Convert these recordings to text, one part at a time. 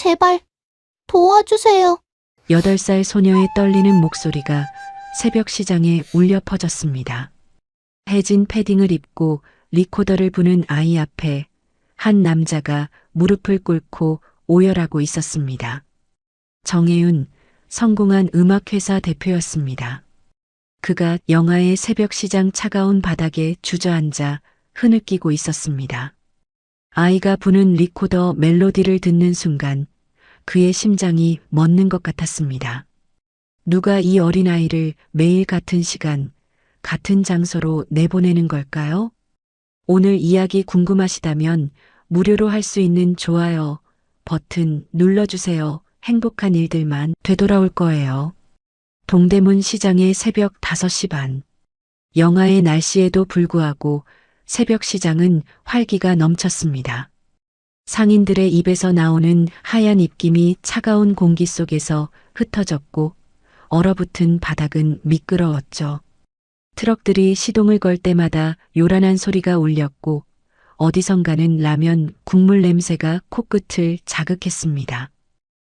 제발 도와주세요. 8살 소녀의 떨리는 목소리가 새벽 시장에 울려 퍼졌습니다. 해진 패딩을 입고 리코더를 부는 아이 앞에 한 남자가 무릎을 꿇고 오열하고 있었습니다. 정혜윤, 성공한 음악회사 대표였습니다. 그가 영하의 새벽 시장 차가운 바닥에 주저앉아 흐느끼고 있었습니다. 아이가 부는 리코더 멜로디를 듣는 순간 그의 심장이 멎는 것 같았습니다. 누가 이 어린아이를 매일 같은 시간, 같은 장소로 내보내는 걸까요? 오늘 이야기 궁금하시다면 무료로 할 수 있는 좋아요 버튼 눌러주세요. 행복한 일들만 되돌아올 거예요. 동대문 시장의 새벽 5시 반. 영하의 날씨에도 불구하고 새벽 시장은 활기가 넘쳤습니다. 상인들의 입에서 나오는 하얀 입김이 차가운 공기 속에서 흩어졌고 얼어붙은 바닥은 미끄러웠죠. 트럭들이 시동을 걸 때마다 요란한 소리가 울렸고 어디선가는 라면 국물 냄새가 코끝을 자극했습니다.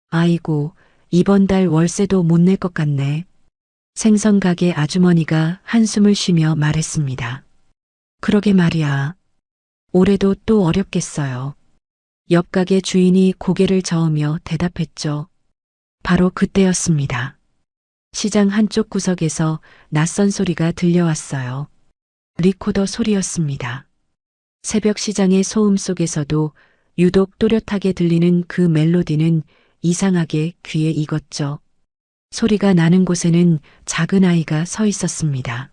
아이고, 이번 달 월세도 못 낼 것 같네. 생선 가게 아주머니가 한숨을 쉬며 말했습니다. 그러게 말이야. 올해도 또 어렵겠어요. 옆 가게 주인이 고개를 저으며 대답했죠. 바로 그때였습니다. 시장 한쪽 구석에서 낯선 소리가 들려왔어요. 리코더 소리였습니다. 새벽 시장의 소음 속에서도 유독 또렷하게 들리는 그 멜로디는 이상하게 귀에 익었죠. 소리가 나는 곳에는 작은 아이가 서 있었습니다.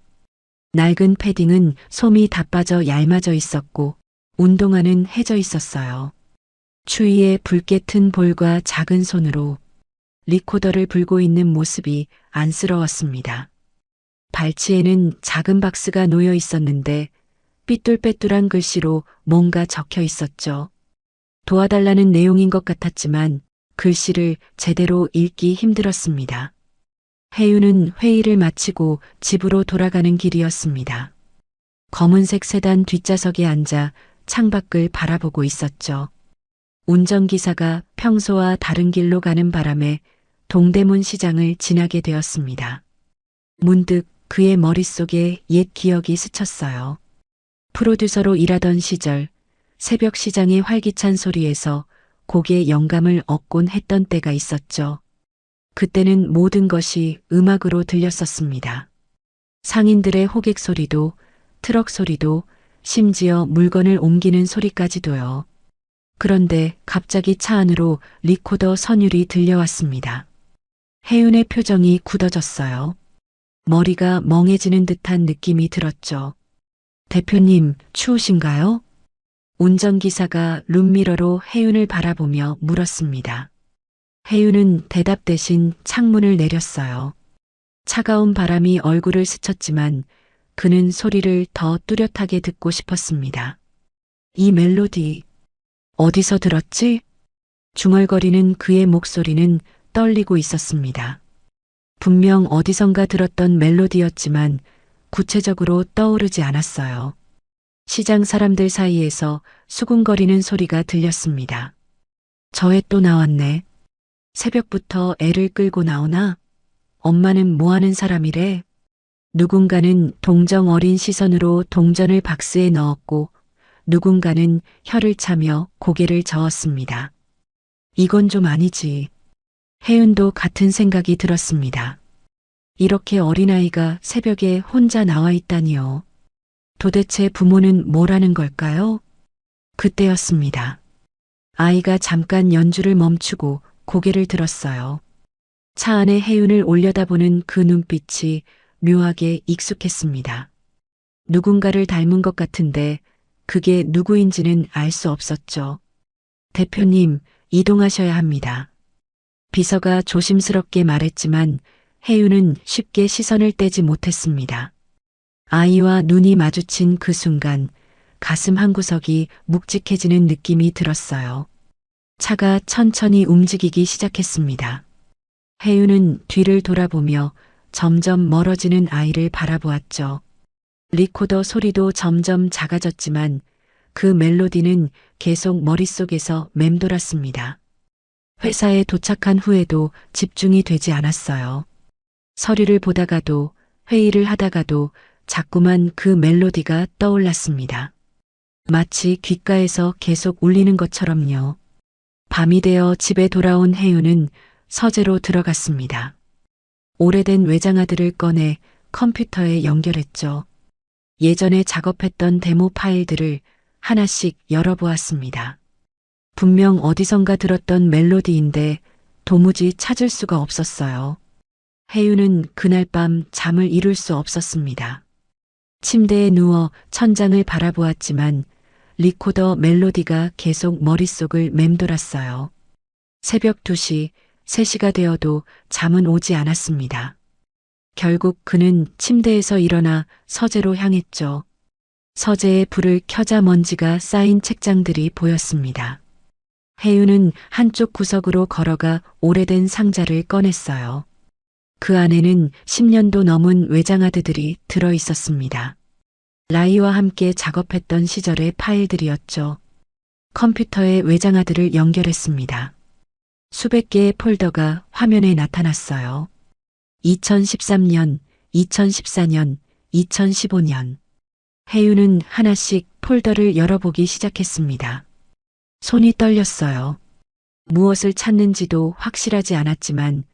낡은 패딩은 솜이 다 빠져 얇아져 있었고 운동화는 해져 있었어요. 추위에 붉게 튼 볼과 작은 손으로 리코더를 불고 있는 모습이 안쓰러웠습니다. 발치에는 작은 박스가 놓여 있었는데 삐뚤빼뚤한 글씨로 뭔가 적혀 있었죠. 도와달라는 내용인 것 같았지만 글씨를 제대로 읽기 힘들었습니다. 혜윤은 회의를 마치고 집으로 돌아가는 길이었습니다. 검은색 세단 뒷좌석에 앉아 창밖을 바라보고 있었죠. 운전기사가 평소와 다른 길로 가는 바람에 동대문 시장을 지나게 되었습니다. 문득 그의 머릿속에 옛 기억이 스쳤어요. 프로듀서로 일하던 시절 새벽 시장의 활기찬 소리에서 곡의 영감을 얻곤 했던 때가 있었죠. 그때는 모든 것이 음악으로 들렸었습니다. 상인들의 호객 소리도, 트럭 소리도, 심지어 물건을 옮기는 소리까지도요. 그런데 갑자기 차 안으로 리코더 선율이 들려왔습니다. 혜윤의 표정이 굳어졌어요. 머리가 멍해지는 듯한 느낌이 들었죠. 대표님, 추우신가요? 운전기사가 룸미러로 혜윤을 바라보며 물었습니다. 혜윤은 대답 대신 창문을 내렸어요. 차가운 바람이 얼굴을 스쳤지만 그는 소리를 더 뚜렷하게 듣고 싶었습니다. 이 멜로디, 어디서 들었지? 중얼거리는 그의 목소리는 떨리고 있었습니다. 분명 어디선가 들었던 멜로디였지만 구체적으로 떠오르지 않았어요. 시장 사람들 사이에서 수군거리는 소리가 들렸습니다. 저 애 또 나왔네. 새벽부터 애를 끌고 나오나? 엄마는 뭐 하는 사람이래? 누군가는 동정 어린 시선으로 동전을 박스에 넣었고 누군가는 혀를 차며 고개를 저었습니다. 이건 좀 아니지. 혜윤도 같은 생각이 들었습니다. 이렇게 어린아이가 새벽에 혼자 나와 있다니요. 도대체 부모는 뭐라는 걸까요? 그때였습니다. 아이가 잠깐 연주를 멈추고 고개를 들었어요. 차 안에 혜윤을 올려다보는 그 눈빛이 묘하게 익숙했습니다. 누군가를 닮은 것 같은데 그게 누구인지는 알 수 없었죠. 대표님, 이동하셔야 합니다. 비서가 조심스럽게 말했지만 혜윤은 쉽게 시선을 떼지 못했습니다. 아이와 눈이 마주친 그 순간 가슴 한구석이 묵직해지는 느낌이 들었어요. 차가 천천히 움직이기 시작했습니다. 혜윤은 뒤를 돌아보며 점점 멀어지는 아이를 바라보았죠. 리코더 소리도 점점 작아졌지만 그 멜로디는 계속 머릿속에서 맴돌았습니다. 회사에 도착한 후에도 집중이 되지 않았어요. 서류를 보다가도 회의를 하다가도 자꾸만 그 멜로디가 떠올랐습니다. 마치 귓가에서 계속 울리는 것처럼요. 밤이 되어 집에 돌아온 혜윤은 서재로 들어갔습니다. 오래된 외장하드를 꺼내 컴퓨터에 연결했죠. 예전에 작업했던 데모 파일들을 하나씩 열어보았습니다. 분명 어디선가 들었던 멜로디인데 도무지 찾을 수가 없었어요. 혜윤은 그날 밤 잠을 이룰 수 없었습니다. 침대에 누워 천장을 바라보았지만 리코더 멜로디가 계속 머릿속을 맴돌았어요. 새벽 2시, 3시가 되어도 잠은 오지 않았습니다. 결국 그는 침대에서 일어나 서재로 향했죠. 서재에 불을 켜자 먼지가 쌓인 책장들이 보였습니다. 혜윤은 한쪽 구석으로 걸어가 오래된 상자를 꺼냈어요. 그 안에는 10년도 넘은 외장하드들이 들어 있었습니다. 라이와 함께 작업했던 시절의 파일들이었죠. 컴퓨터에 외장하드를 연결했습니다. 수백 개의 폴더가 화면에 나타났어요. 2013년, 2014년, 2015년. 혜윤은 하나씩 폴더를 열어보기 시작했습니다. 손이 떨렸어요. 무엇을 찾는지도 확실하지 않았지만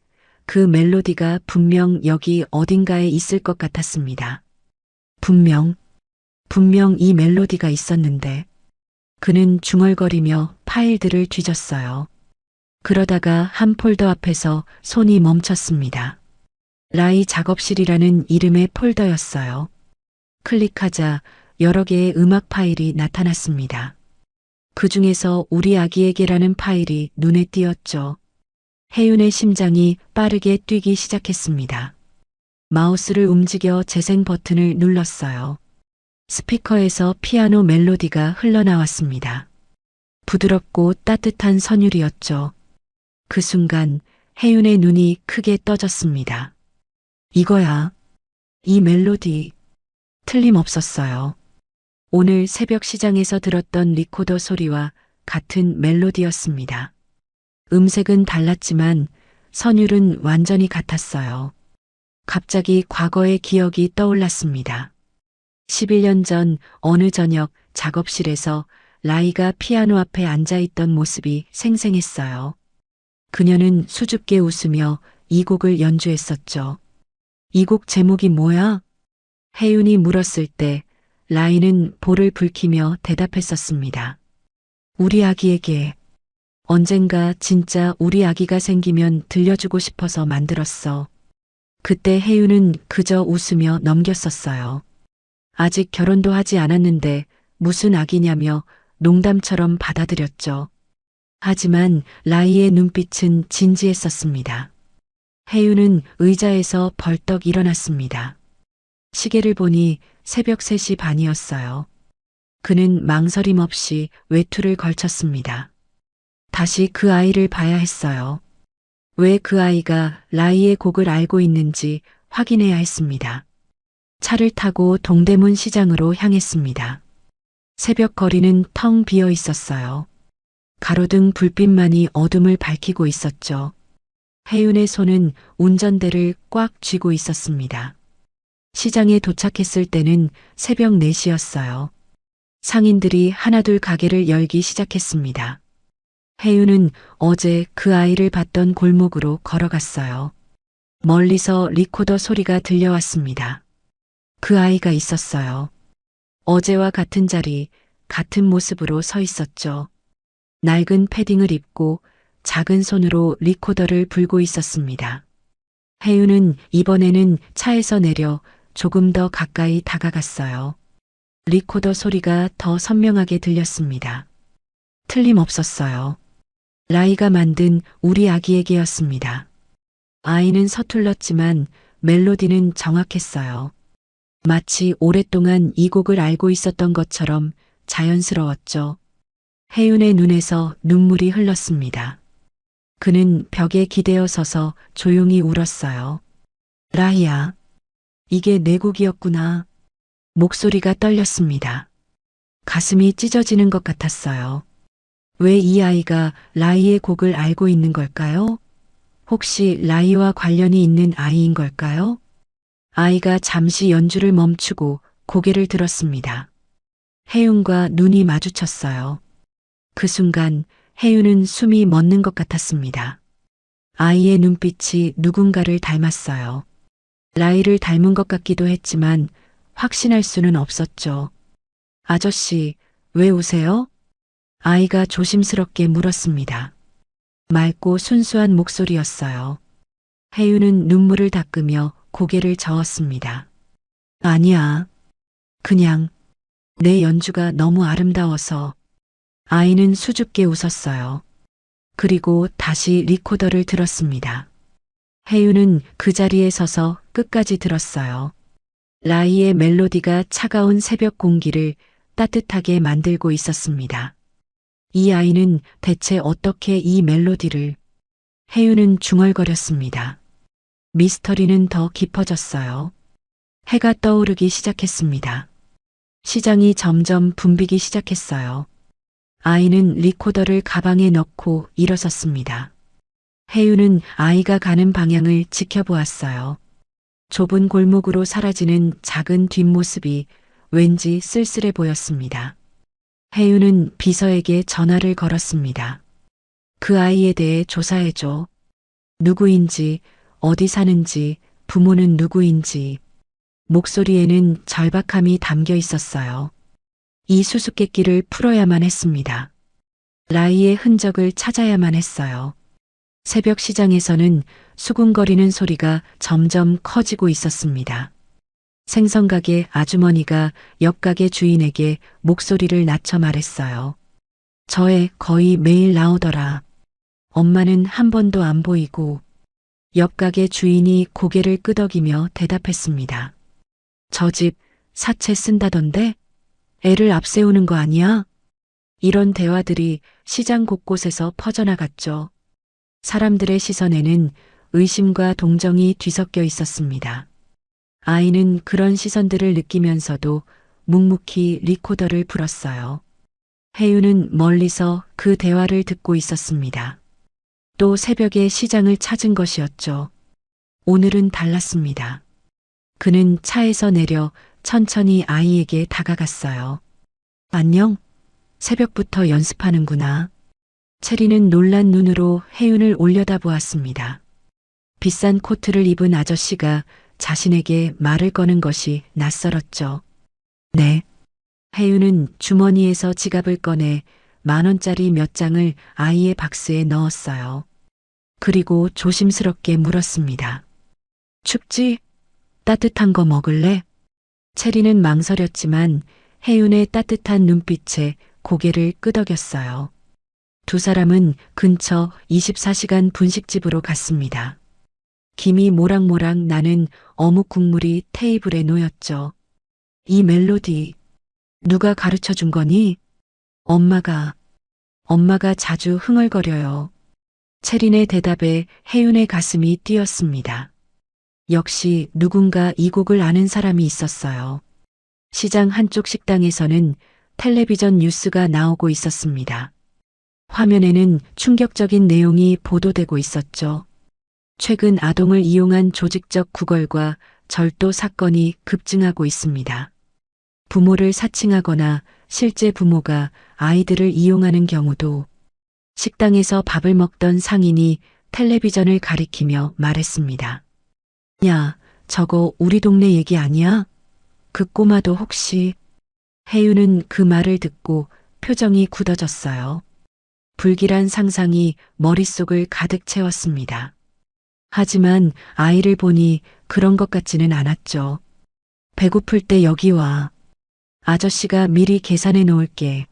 그 멜로디가 분명 여기 어딘가에 있을 것 같았습니다. 분명 이 멜로디가 있었는데 그는 중얼거리며 파일들을 뒤졌어요. 그러다가 한 폴더 앞에서 손이 멈췄습니다. 라이 작업실이라는 이름의 폴더였어요. 클릭하자 여러 개의 음악 파일이 나타났습니다. 그 중에서 우리 아기에게라는 파일이 눈에 띄었죠. 혜윤의 심장이 빠르게 뛰기 시작했습니다. 마우스를 움직여 재생 버튼을 눌렀어요. 스피커에서 피아노 멜로디가 흘러나왔습니다. 부드럽고 따뜻한 선율이었죠. 그 순간 혜윤의 눈이 크게 떠졌습니다. 이거야. 이 멜로디. 틀림없었어요. 오늘 새벽 시장에서 들었던 리코더 소리와 같은 멜로디였습니다. 음색은 달랐지만 선율은 완전히 같았어요. 갑자기 과거의 기억이 떠올랐습니다. 11년 전 어느 저녁 작업실에서 라이가 피아노 앞에 앉아있던 모습이 생생했어요. 그녀는 수줍게 웃으며 이 곡을 연주했었죠. 이 곡 제목이 뭐야? 혜윤이 물었을 때 라이는 볼을 붉히며 대답했었습니다. 우리 아기에게. 언젠가 진짜 우리 아기가 생기면 들려주고 싶어서 만들었어. 그때 혜윤은 그저 웃으며 넘겼었어요. 아직 결혼도 하지 않았는데 무슨 아기냐며 농담처럼 받아들였죠. 하지만 라이의 눈빛은 진지했었습니다. 혜윤은 의자에서 벌떡 일어났습니다. 시계를 보니 새벽 3시 반이었어요. 그는 망설임 없이 외투를 걸쳤습니다. 다시 그 아이를 봐야 했어요. 왜 그 아이가 라이의 곡을 알고 있는지 확인해야 했습니다. 차를 타고 동대문 시장으로 향했습니다. 새벽 거리는 텅 비어 있었어요. 가로등 불빛만이 어둠을 밝히고 있었죠. 혜윤의 손은 운전대를 꽉 쥐고 있었습니다. 시장에 도착했을 때는 새벽 4시였어요. 상인들이 하나둘 가게를 열기 시작했습니다. 혜윤은 어제 그 아이를 봤던 골목으로 걸어갔어요. 멀리서 리코더 소리가 들려왔습니다. 그 아이가 있었어요. 어제와 같은 자리, 같은 모습으로 서 있었죠. 낡은 패딩을 입고 작은 손으로 리코더를 불고 있었습니다. 혜윤은 이번에는 차에서 내려 조금 더 가까이 다가갔어요. 리코더 소리가 더 선명하게 들렸습니다. 틀림없었어요. 라이가 만든 우리 아기에게였습니다. 아이는 서툴렀지만 멜로디는 정확했어요. 마치 오랫동안 이 곡을 알고 있었던 것처럼 자연스러웠죠. 혜윤의 눈에서 눈물이 흘렀습니다. 그는 벽에 기대어 서서 조용히 울었어요. 라이야, 이게 내 곡이었구나. 목소리가 떨렸습니다. 가슴이 찢어지는 것 같았어요. 왜 이 아이가 라이의 곡을 알고 있는 걸까요? 혹시 라이와 관련이 있는 아이인 걸까요? 아이가 잠시 연주를 멈추고 고개를 들었습니다. 혜윤과 눈이 마주쳤어요. 그 순간 혜윤은 숨이 멎는 것 같았습니다. 아이의 눈빛이 누군가를 닮았어요. 라이를 닮은 것 같기도 했지만 확신할 수는 없었죠. 아저씨, 왜 우세요? 아이가 조심스럽게 물었습니다. 맑고 순수한 목소리였어요. 혜윤은 눈물을 닦으며 고개를 저었습니다. 아니야. 그냥 내 연주가 너무 아름다워서. 아이는 수줍게 웃었어요. 그리고 다시 리코더를 들었습니다. 혜윤은 그 자리에 서서 끝까지 들었어요. 라이의 멜로디가 차가운 새벽 공기를 따뜻하게 만들고 있었습니다. 이 아이는 대체 어떻게 이 멜로디를. 혜윤은 중얼거렸습니다. 미스터리는 더 깊어졌어요. 해가 떠오르기 시작했습니다. 시장이 점점 붐비기 시작했어요. 아이는 리코더를 가방에 넣고 일어섰습니다. 혜윤은 아이가 가는 방향을 지켜보았어요. 좁은 골목으로 사라지는 작은 뒷모습이 왠지 쓸쓸해 보였습니다. 혜윤은 비서에게 전화를 걸었습니다. 그 아이에 대해 조사해줘. 누구인지, 어디 사는지, 부모는 누구인지. 목소리에는 절박함이 담겨 있었어요. 이 수수께끼를 풀어야만 했습니다. 라이의 흔적을 찾아야만 했어요. 새벽 시장에서는 수군거리는 소리가 점점 커지고 있었습니다. 생선가게 아주머니가 옆가게 주인에게 목소리를 낮춰 말했어요. 저 애 거의 매일 나오더라. 엄마는 한 번도 안 보이고. 옆가게 주인이 고개를 끄덕이며 대답했습니다. 저 집 사채 쓴다던데? 애를 앞세우는 거 아니야? 이런 대화들이 시장 곳곳에서 퍼져나갔죠. 사람들의 시선에는 의심과 동정이 뒤섞여 있었습니다. 아이는 그런 시선들을 느끼면서도 묵묵히 리코더를 불었어요. 혜윤은 멀리서 그 대화를 듣고 있었습니다. 또 새벽에 시장을 찾은 것이었죠. 오늘은 달랐습니다. 그는 차에서 내려 천천히 아이에게 다가갔어요. 안녕? 새벽부터 연습하는구나. 체리는 놀란 눈으로 혜윤을 올려다보았습니다. 비싼 코트를 입은 아저씨가 자신에게 말을 거는 것이 낯설었죠. 네. 혜윤은 주머니에서 지갑을 꺼내 10,000원짜리 몇 장을 아이의 박스에 넣었어요. 그리고 조심스럽게 물었습니다. 춥지? 따뜻한 거 먹을래? 체리는 망설였지만 혜윤의 따뜻한 눈빛에 고개를 끄덕였어요. 두 사람은 근처 24시간 분식집으로 갔습니다. 김이 모락모락 나는 어묵 국물이 테이블에 놓였죠. 이 멜로디 누가 가르쳐 준 거니? 엄마가 자주 흥얼거려요. 체린의 대답에 혜윤의 가슴이 뛰었습니다. 역시 누군가 이 곡을 아는 사람이 있었어요. 시장 한쪽 식당에서는 텔레비전 뉴스가 나오고 있었습니다. 화면에는 충격적인 내용이 보도되고 있었죠. 최근 아동을 이용한 조직적 구걸과 절도 사건이 급증하고 있습니다. 부모를 사칭하거나 실제 부모가 아이들을 이용하는 경우도. 식당에서 밥을 먹던 상인이 텔레비전을 가리키며 말했습니다. 야, 저거 우리 동네 얘기 아니야? 그 꼬마도 혹시. 혜윤은 그 말을 듣고 표정이 굳어졌어요. 불길한 상상이 머릿속을 가득 채웠습니다. 하지만 아이를 보니 그런 것 같지는 않았죠. 배고플 때 여기 와. 아저씨가 미리 계산해 놓을게.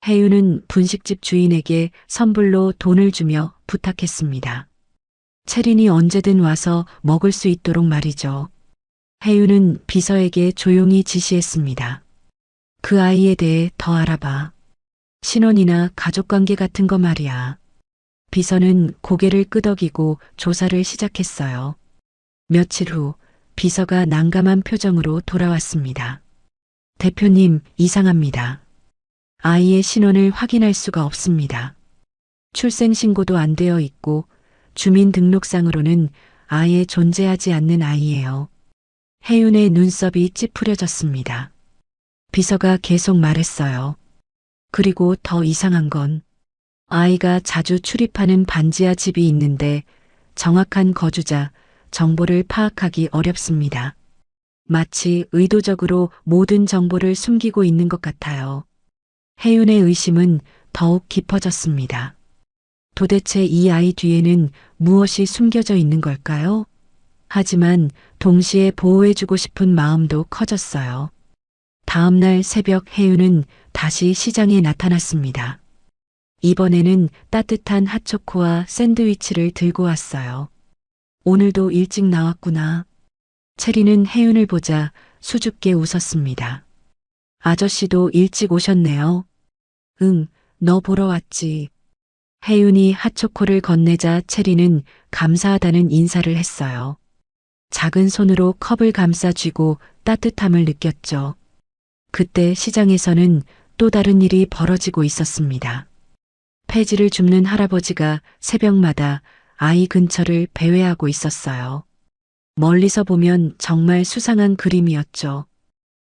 혜윤은 분식집 주인에게 선불로 돈을 주며 부탁했습니다. 체린이 언제든 와서 먹을 수 있도록 말이죠. 혜윤은 비서에게 조용히 지시했습니다. 그 아이에 대해 더 알아봐. 신원이나 가족관계 같은 거 말이야. 비서는 고개를 끄덕이고 조사를 시작했어요. 며칠 후 비서가 난감한 표정으로 돌아왔습니다. 대표님, 이상합니다. 아이의 신원을 확인할 수가 없습니다. 출생신고도 안 되어 있고 주민등록상으로는 아예 존재하지 않는 아이예요. 혜윤의 눈썹이 찌푸려졌습니다. 비서가 계속 말했어요. 그리고 더 이상한 건 아이가 자주 출입하는 반지하 집이 있는데 정확한 거주자, 정보를 파악하기 어렵습니다. 마치 의도적으로 모든 정보를 숨기고 있는 것 같아요. 혜윤의 의심은 더욱 깊어졌습니다. 도대체 이 아이 뒤에는 무엇이 숨겨져 있는 걸까요? 하지만 동시에 보호해주고 싶은 마음도 커졌어요. 다음 날 새벽 혜윤은 다시 시장에 나타났습니다. 이번에는 따뜻한 핫초코와 샌드위치를 들고 왔어요. 오늘도 일찍 나왔구나. 체리는 혜윤을 보자 수줍게 웃었습니다. 아저씨도 일찍 오셨네요. 응, 너 보러 왔지. 혜윤이 핫초코를 건네자 체리는 감사하다는 인사를 했어요. 작은 손으로 컵을 감싸 쥐고 따뜻함을 느꼈죠. 그때 시장에서는 또 다른 일이 벌어지고 있었습니다. 폐지를 줍는 할아버지가 새벽마다 아이 근처를 배회하고 있었어요. 멀리서 보면 정말 수상한 그림이었죠.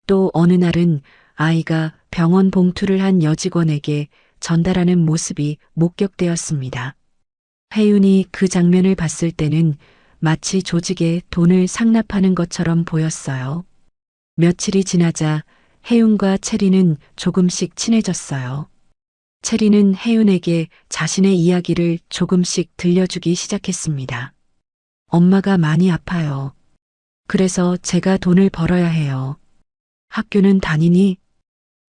또 어느 날은 아이가 병원 봉투를 한 여직원에게 전달하는 모습이 목격되었습니다. 혜윤이 그 장면을 봤을 때는 마치 조직에 돈을 상납하는 것처럼 보였어요. 며칠이 지나자 혜윤과 체리는 조금씩 친해졌어요. 체리는 혜윤에게 자신의 이야기를 조금씩 들려주기 시작했습니다. 엄마가 많이 아파요. 그래서 제가 돈을 벌어야 해요. 학교는 다니니?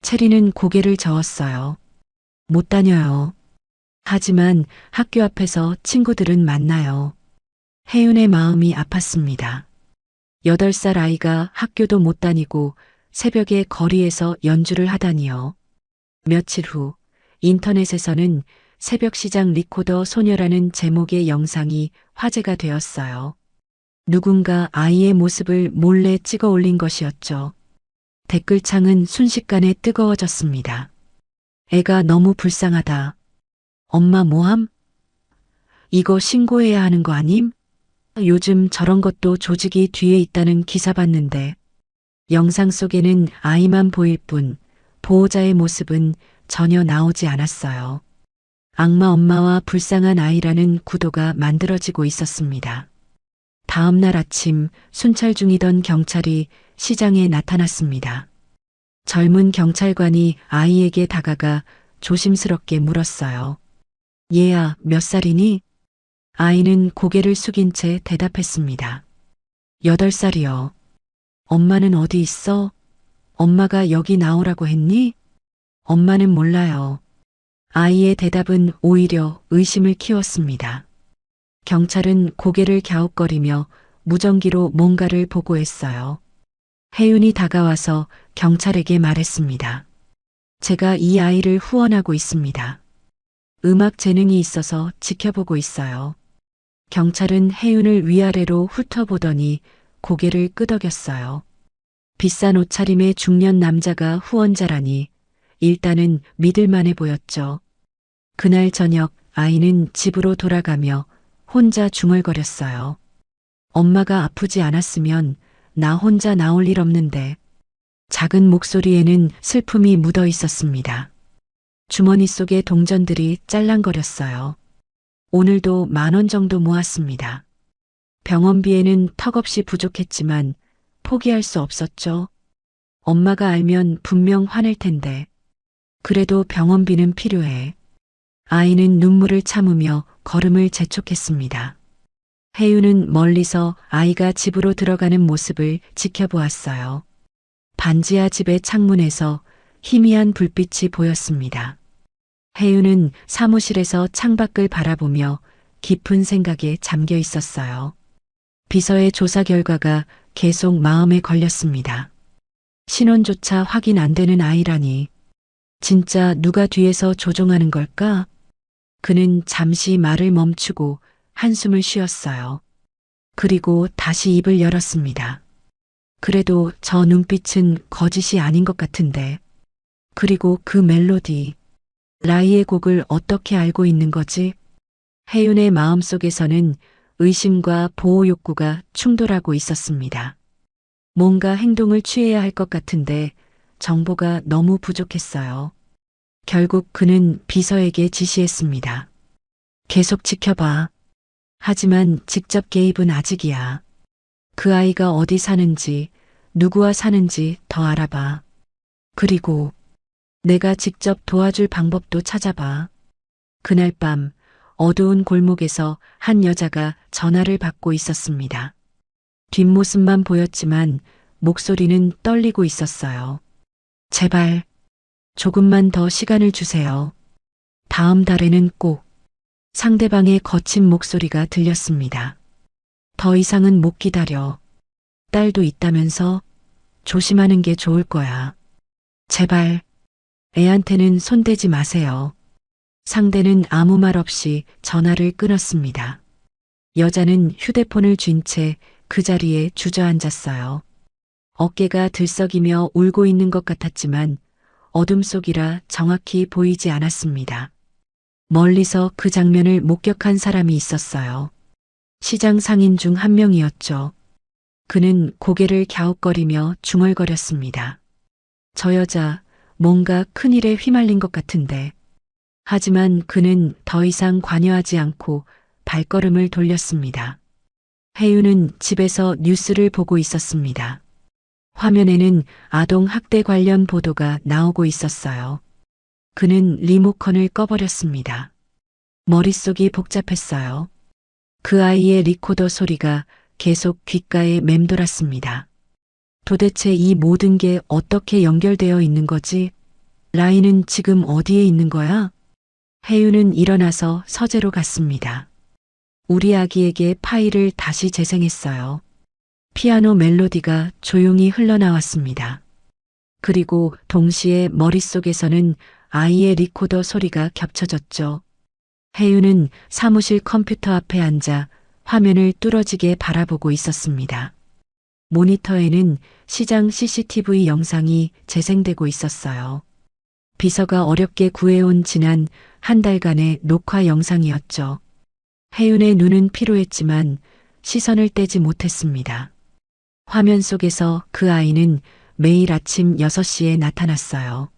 체리는 고개를 저었어요. 못 다녀요. 하지만 학교 앞에서 친구들은 만나요. 혜윤의 마음이 아팠습니다. 8살 아이가 학교도 못 다니고 새벽에 거리에서 연주를 하다니요. 며칠 후 인터넷에서는 새벽시장 리코더 소녀라는 제목의 영상이 화제가 되었어요. 누군가 아이의 모습을 몰래 찍어 올린 것이었죠. 댓글창은 순식간에 뜨거워졌습니다. 애가 너무 불쌍하다. 엄마 뭐함? 이거 신고해야 하는 거 아님? 요즘 저런 것도 조직이 뒤에 있다는 기사 봤는데 영상 속에는 아이만 보일 뿐 보호자의 모습은 전혀 나오지 않았어요. 악마 엄마와 불쌍한 아이라는 구도가 만들어지고 있었습니다. 다음 날 아침 순찰 중이던 경찰이 시장에 나타났습니다. 젊은 경찰관이 아이에게 다가가 조심스럽게 물었어요. 얘야, 몇 살이니? 아이는 고개를 숙인 채 대답했습니다. 8살이요. 엄마는 어디 있어? 엄마가 여기 나오라고 했니? 엄마는 몰라요. 아이의 대답은 오히려 의심을 키웠습니다. 경찰은 고개를 갸웃거리며 무전기로 뭔가를 보고했어요. 혜윤이 다가와서 경찰에게 말했습니다. 제가 이 아이를 후원하고 있습니다. 음악 재능이 있어서 지켜보고 있어요. 경찰은 혜윤을 위아래로 훑어보더니 고개를 끄덕였어요. 비싼 옷차림의 중년 남자가 후원자라니 일단은 믿을만해 보였죠. 그날 저녁 아이는 집으로 돌아가며 혼자 중얼거렸어요. 엄마가 아프지 않았으면 나 혼자 나올 일 없는데. 작은 목소리에는 슬픔이 묻어 있었습니다. 주머니 속의 동전들이 짤랑거렸어요. 오늘도 10,000원 정도 모았습니다. 병원비에는 턱없이 부족했지만 포기할 수 없었죠. 엄마가 알면 분명 화낼 텐데. 그래도 병원비는 필요해. 아이는 눈물을 참으며 걸음을 재촉했습니다. 혜윤은 멀리서 아이가 집으로 들어가는 모습을 지켜보았어요. 반지하 집의 창문에서 희미한 불빛이 보였습니다. 혜윤은 사무실에서 창밖을 바라보며 깊은 생각에 잠겨 있었어요. 비서의 조사 결과가 계속 마음에 걸렸습니다. 신원조차 확인 안 되는 아이라니. 진짜 누가 뒤에서 조종하는 걸까? 그는 잠시 말을 멈추고 한숨을 쉬었어요. 그리고 다시 입을 열었습니다. 그래도 저 눈빛은 거짓이 아닌 것 같은데. 그리고 그 멜로디. 라이의 곡을 어떻게 알고 있는 거지? 혜윤의 마음속에서는 의심과 보호 욕구가 충돌하고 있었습니다. 뭔가 행동을 취해야 할 것 같은데 정보가 너무 부족했어요. 결국 그는 비서에게 지시했습니다. 계속 지켜봐. 하지만 직접 개입은 아직이야. 그 아이가 어디 사는지, 누구와 사는지 더 알아봐. 그리고 내가 직접 도와줄 방법도 찾아봐. 그날 밤 어두운 골목에서 한 여자가 전화를 받고 있었습니다. 뒷모습만 보였지만 목소리는 떨리고 있었어요. 제발, 조금만 더 시간을 주세요. 다음 달에는 꼭. 상대방의 거친 목소리가 들렸습니다. 더 이상은 못 기다려. 딸도 있다면서 조심하는 게 좋을 거야. 제발, 애한테는 손대지 마세요. 상대는 아무 말 없이 전화를 끊었습니다. 여자는 휴대폰을 쥔 채 그 자리에 주저앉았어요. 어깨가 들썩이며 울고 있는 것 같았지만 어둠 속이라 정확히 보이지 않았습니다. 멀리서 그 장면을 목격한 사람이 있었어요. 시장 상인 중 한 명이었죠. 그는 고개를 갸웃거리며 중얼거렸습니다. 저 여자 뭔가 큰일에 휘말린 것 같은데. 하지만 그는 더 이상 관여하지 않고 발걸음을 돌렸습니다. 혜윤은 집에서 뉴스를 보고 있었습니다. 화면에는 아동 학대 관련 보도가 나오고 있었어요. 그는 리모컨을 꺼버렸습니다. 머릿속이 복잡했어요. 그 아이의 리코더 소리가 계속 귓가에 맴돌았습니다. 도대체 이 모든 게 어떻게 연결되어 있는 거지? 라이는 지금 어디에 있는 거야? 혜윤은 일어나서 서재로 갔습니다. 우리 아기에게 파일을 다시 재생했어요. 피아노 멜로디가 조용히 흘러나왔습니다. 그리고 동시에 머릿속에서는 아이의 리코더 소리가 겹쳐졌죠. 혜윤은 사무실 컴퓨터 앞에 앉아 화면을 뚫어지게 바라보고 있었습니다. 모니터에는 시장 CCTV 영상이 재생되고 있었어요. 비서가 어렵게 구해온 지난 한 달간의 녹화 영상이었죠. 혜윤의 눈은 피로했지만 시선을 떼지 못했습니다. 화면 속에서 그 아이는 매일 아침 6시에 나타났어요.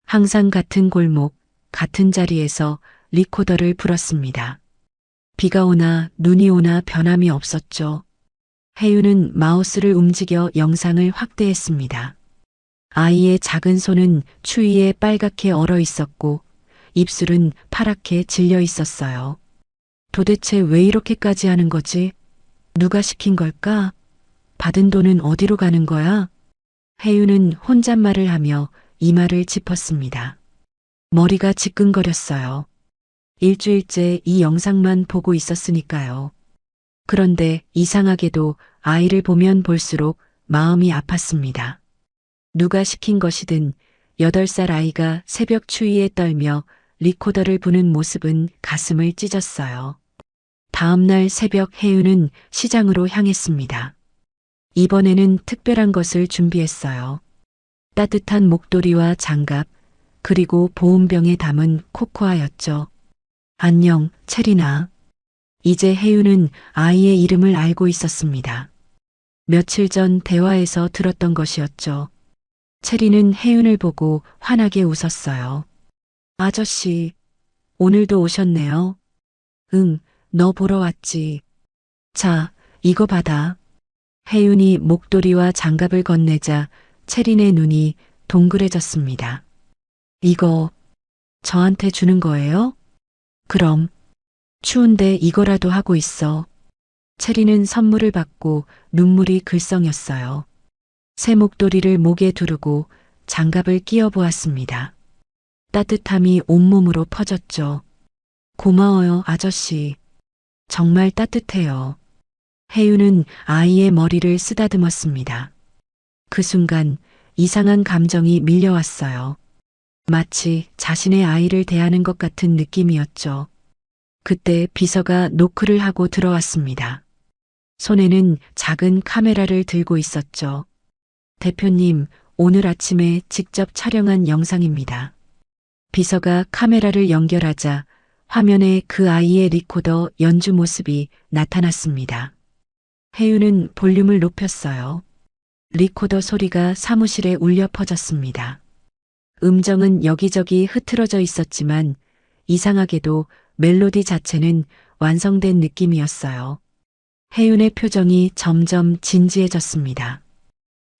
항상 같은 골목, 같은 자리에서 리코더를 불었습니다. 비가 오나 눈이 오나 변함이 없었죠. 혜윤은 마우스를 움직여 영상을 확대했습니다. 아이의 작은 손은 추위에 빨갛게 얼어 있었고 입술은 파랗게 질려 있었어요. 도대체 왜 이렇게까지 하는 거지? 누가 시킨 걸까? 받은 돈은 어디로 가는 거야? 혜윤은 혼잣말을 하며 이마를 짚었습니다. 머리가 지끈거렸어요. 일주일째 이 영상만 보고 있었으니까요. 그런데 이상하게도 아이를 보면 볼수록 마음이 아팠습니다. 누가 시킨 것이든 8살 아이가 새벽 추위에 떨며 리코더를 부는 모습은 가슴을 찢었어요. 다음 날 새벽 혜윤은 시장으로 향했습니다. 이번에는 특별한 것을 준비했어요. 따뜻한 목도리와 장갑, 그리고 보온병에 담은 코코아였죠. 안녕, 체리나. 이제 혜윤은 아이의 이름을 알고 있었습니다. 며칠 전 대화에서 들었던 것이었죠. 체리는 혜윤을 보고 환하게 웃었어요. 아저씨, 오늘도 오셨네요. 응, 너 보러 왔지. 자, 이거 받아. 혜윤이 목도리와 장갑을 건네자 체린의 눈이 동그래졌습니다. 이거 저한테 주는 거예요? 그럼 추운데 이거라도 하고 있어. 체리는 선물을 받고 눈물이 글썽였어요. 새 목도리를 목에 두르고 장갑을 끼워 보았습니다. 따뜻함이 온몸으로 퍼졌죠. 고마워요, 아저씨. 정말 따뜻해요. 혜윤은 아이의 머리를 쓰다듬었습니다. 그 순간 이상한 감정이 밀려왔어요. 마치 자신의 아이를 대하는 것 같은 느낌이었죠. 그때 비서가 노크를 하고 들어왔습니다. 손에는 작은 카메라를 들고 있었죠. 대표님, 오늘 아침에 직접 촬영한 영상입니다. 비서가 카메라를 연결하자 화면에 그 아이의 리코더 연주 모습이 나타났습니다. 혜윤은 볼륨을 높였어요. 리코더 소리가 사무실에 울려 퍼졌습니다. 음정은 여기저기 흐트러져 있었지만 이상하게도 멜로디 자체는 완성된 느낌이었어요. 혜윤의 표정이 점점 진지해졌습니다.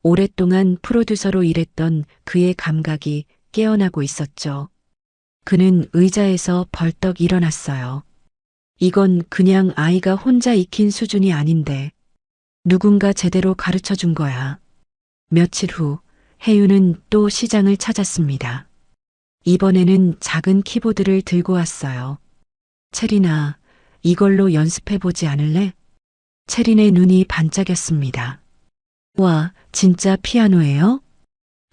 오랫동안 프로듀서로 일했던 그의 감각이 깨어나고 있었죠. 그는 의자에서 벌떡 일어났어요. 이건 그냥 아이가 혼자 익힌 수준이 아닌데 누군가 제대로 가르쳐 준 거야. 며칠 후 혜윤은 또 시장을 찾았습니다. 이번에는 작은 키보드를 들고 왔어요. 체리나, 이걸로 연습해보지 않을래? 체린의 눈이 반짝였습니다. 와, 진짜 피아노예요?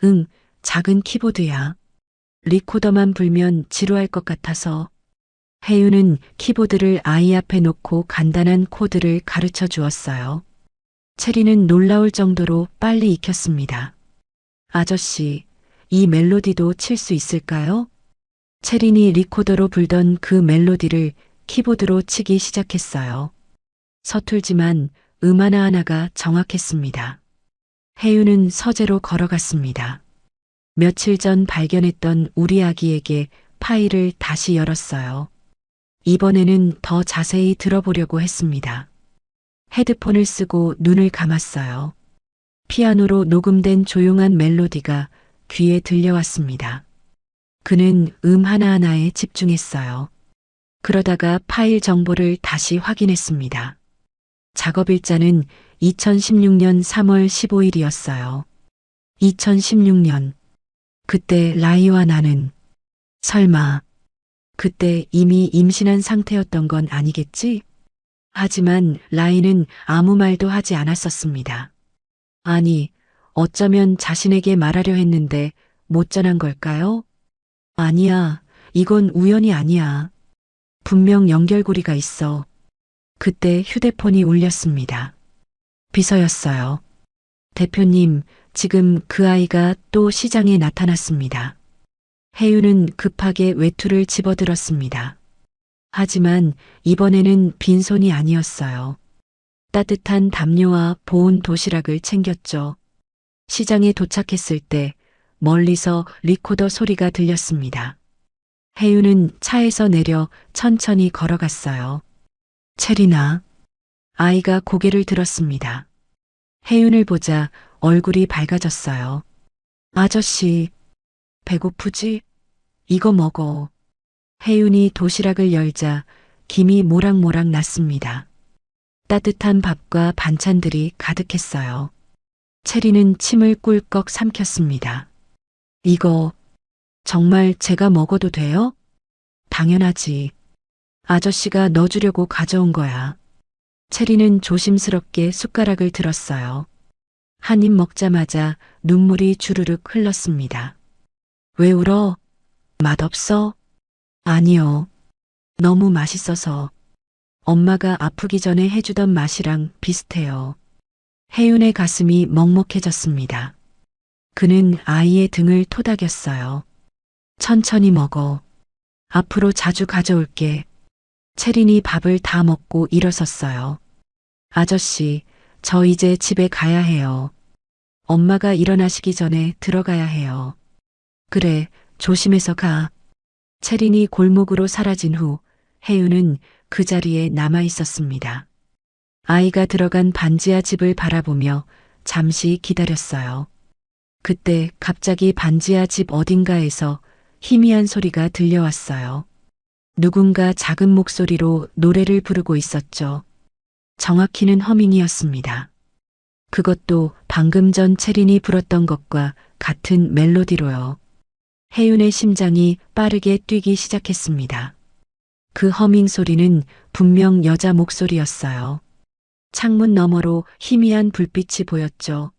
응, 작은 키보드야. 리코더만 불면 지루할 것 같아서. 혜윤은 키보드를 아이 앞에 놓고 간단한 코드를 가르쳐 주었어요. 체리는 놀라울 정도로 빨리 익혔습니다. 아저씨, 이 멜로디도 칠 수 있을까요? 체린이 리코더로 불던 그 멜로디를 키보드로 치기 시작했어요. 서툴지만 음 하나하나가 정확했습니다. 혜윤은 서재로 걸어갔습니다. 며칠 전 발견했던 우리 아기에게 파일을 다시 열었어요. 이번에는 더 자세히 들어보려고 했습니다. 헤드폰을 쓰고 눈을 감았어요. 피아노로 녹음된 조용한 멜로디가 귀에 들려왔습니다. 그는 음 하나하나에 집중했어요. 그러다가 파일 정보를 다시 확인했습니다. 작업일자는 2016년 3월 15일이었어요. 2016년. 그때 라이와 나는 설마 그때 이미 임신한 상태였던 건 아니겠지? 하지만 라이는 아무 말도 하지 않았었습니다. 아니, 어쩌면 자신에게 말하려 했는데 못 전한 걸까요? 아니야, 이건 우연이 아니야. 분명 연결고리가 있어. 그때 휴대폰이 울렸습니다. 비서였어요. 대표님, 지금 그 아이가 또 시장에 나타났습니다. 혜윤은 급하게 외투를 집어들었습니다. 하지만 이번에는 빈손이 아니었어요. 따뜻한 담요와 보온 도시락을 챙겼죠. 시장에 도착했을 때 멀리서 리코더 소리가 들렸습니다. 혜윤은 차에서 내려 천천히 걸어갔어요. 체리나. 아이가 고개를 들었습니다. 혜윤을 보자 얼굴이 밝아졌어요. 아저씨, 배고프지? 이거 먹어. 혜윤이 도시락을 열자 김이 모락모락 났습니다. 따뜻한 밥과 반찬들이 가득했어요. 체리는 침을 꿀꺽 삼켰습니다. 이거 정말 제가 먹어도 돼요? 당연하지. 아저씨가 넣어주려고 가져온 거야. 체리는 조심스럽게 숟가락을 들었어요. 한 입 먹자마자 눈물이 주르륵 흘렀습니다. 왜 울어? 맛없어? 아니요. 너무 맛있어서. 엄마가 아프기 전에 해주던 맛이랑 비슷해요. 혜윤의 가슴이 먹먹해졌습니다. 그는 아이의 등을 토닥였어요. 천천히 먹어. 앞으로 자주 가져올게. 체린이 밥을 다 먹고 일어섰어요. 아저씨, 저 이제 집에 가야 해요. 엄마가 일어나시기 전에 들어가야 해요. 그래, 조심해서 가. 체린이 골목으로 사라진 후 혜윤은 그 자리에 남아 있었습니다. 아이가 들어간 반지하 집을 바라보며 잠시 기다렸어요. 그때 갑자기 반지하 집 어딘가에서 희미한 소리가 들려왔어요. 누군가 작은 목소리로 노래를 부르고 있었죠. 정확히는 허밍이었습니다. 그것도 방금 전 체린이 불었던 것과 같은 멜로디로요. 혜윤의 심장이 빠르게 뛰기 시작했습니다. 그 허밍 소리는 분명 여자 목소리였어요. 창문 너머로 희미한 불빛이 보였죠.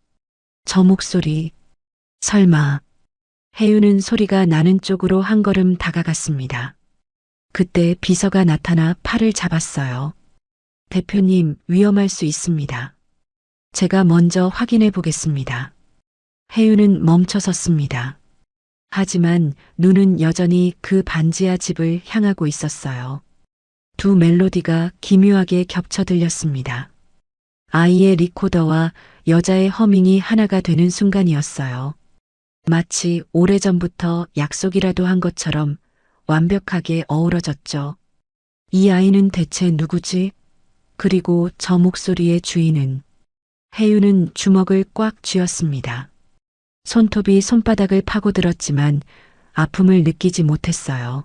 저 목소리. 설마. 혜윤은 소리가 나는 쪽으로 한 걸음 다가갔습니다. 그때 비서가 나타나 팔을 잡았어요. 대표님, 위험할 수 있습니다. 제가 먼저 확인해 보겠습니다. 혜윤은 멈춰섰습니다. 하지만 눈은 여전히 그 반지하 집을 향하고 있었어요. 두 멜로디가 기묘하게 겹쳐 들렸습니다. 아이의 리코더와 여자의 허밍이 하나가 되는 순간이었어요. 마치 오래전부터 약속이라도 한 것처럼 완벽하게 어우러졌죠. 이 아이는 대체 누구지? 그리고 저 목소리의 주인은? 혜윤은 주먹을 꽉 쥐었습니다. 손톱이 손바닥을 파고들었지만 아픔을 느끼지 못했어요.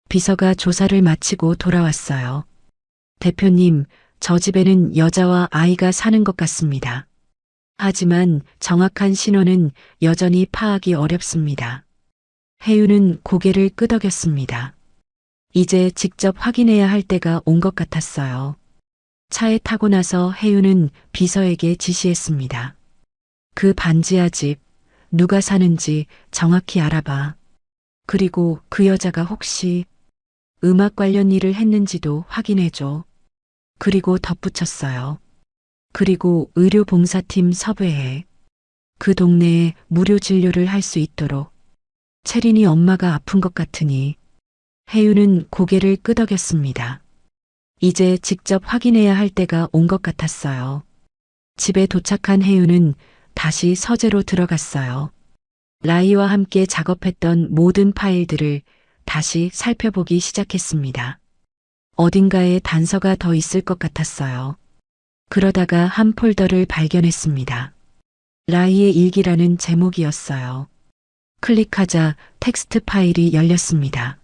비서가 조사를 마치고 돌아왔어요. 대표님, 저 집에는 여자와 아이가 사는 것 같습니다. 하지만 정확한 신원은 여전히 파악이 어렵습니다. 혜윤은 고개를 끄덕였습니다. 이제 직접 확인해야 할 때가 온 것 같았어요. 차에 타고 나서 혜윤은 비서에게 지시했습니다. 그 반지하 집, 누가 사는지 정확히 알아봐. 그리고 그 여자가 혹시 음악 관련 일을 했는지도 확인해줘. 그리고 덧붙였어요. 그리고 의료봉사팀 섭외해. 그 동네에 무료 진료를 할 수 있도록. 채린이 엄마가 아픈 것 같으니. 혜윤은 고개를 끄덕였습니다. 이제 직접 확인해야 할 때가 온 것 같았어요. 집에 도착한 혜윤은 다시 서재로 들어갔어요. 라이와 함께 작업했던 모든 파일들을 다시 살펴보기 시작했습니다. 어딘가에 단서가 더 있을 것 같았어요. 그러다가 한 폴더를 발견했습니다. 라이의 일기라는 제목이었어요. 클릭하자 텍스트 파일이 열렸습니다.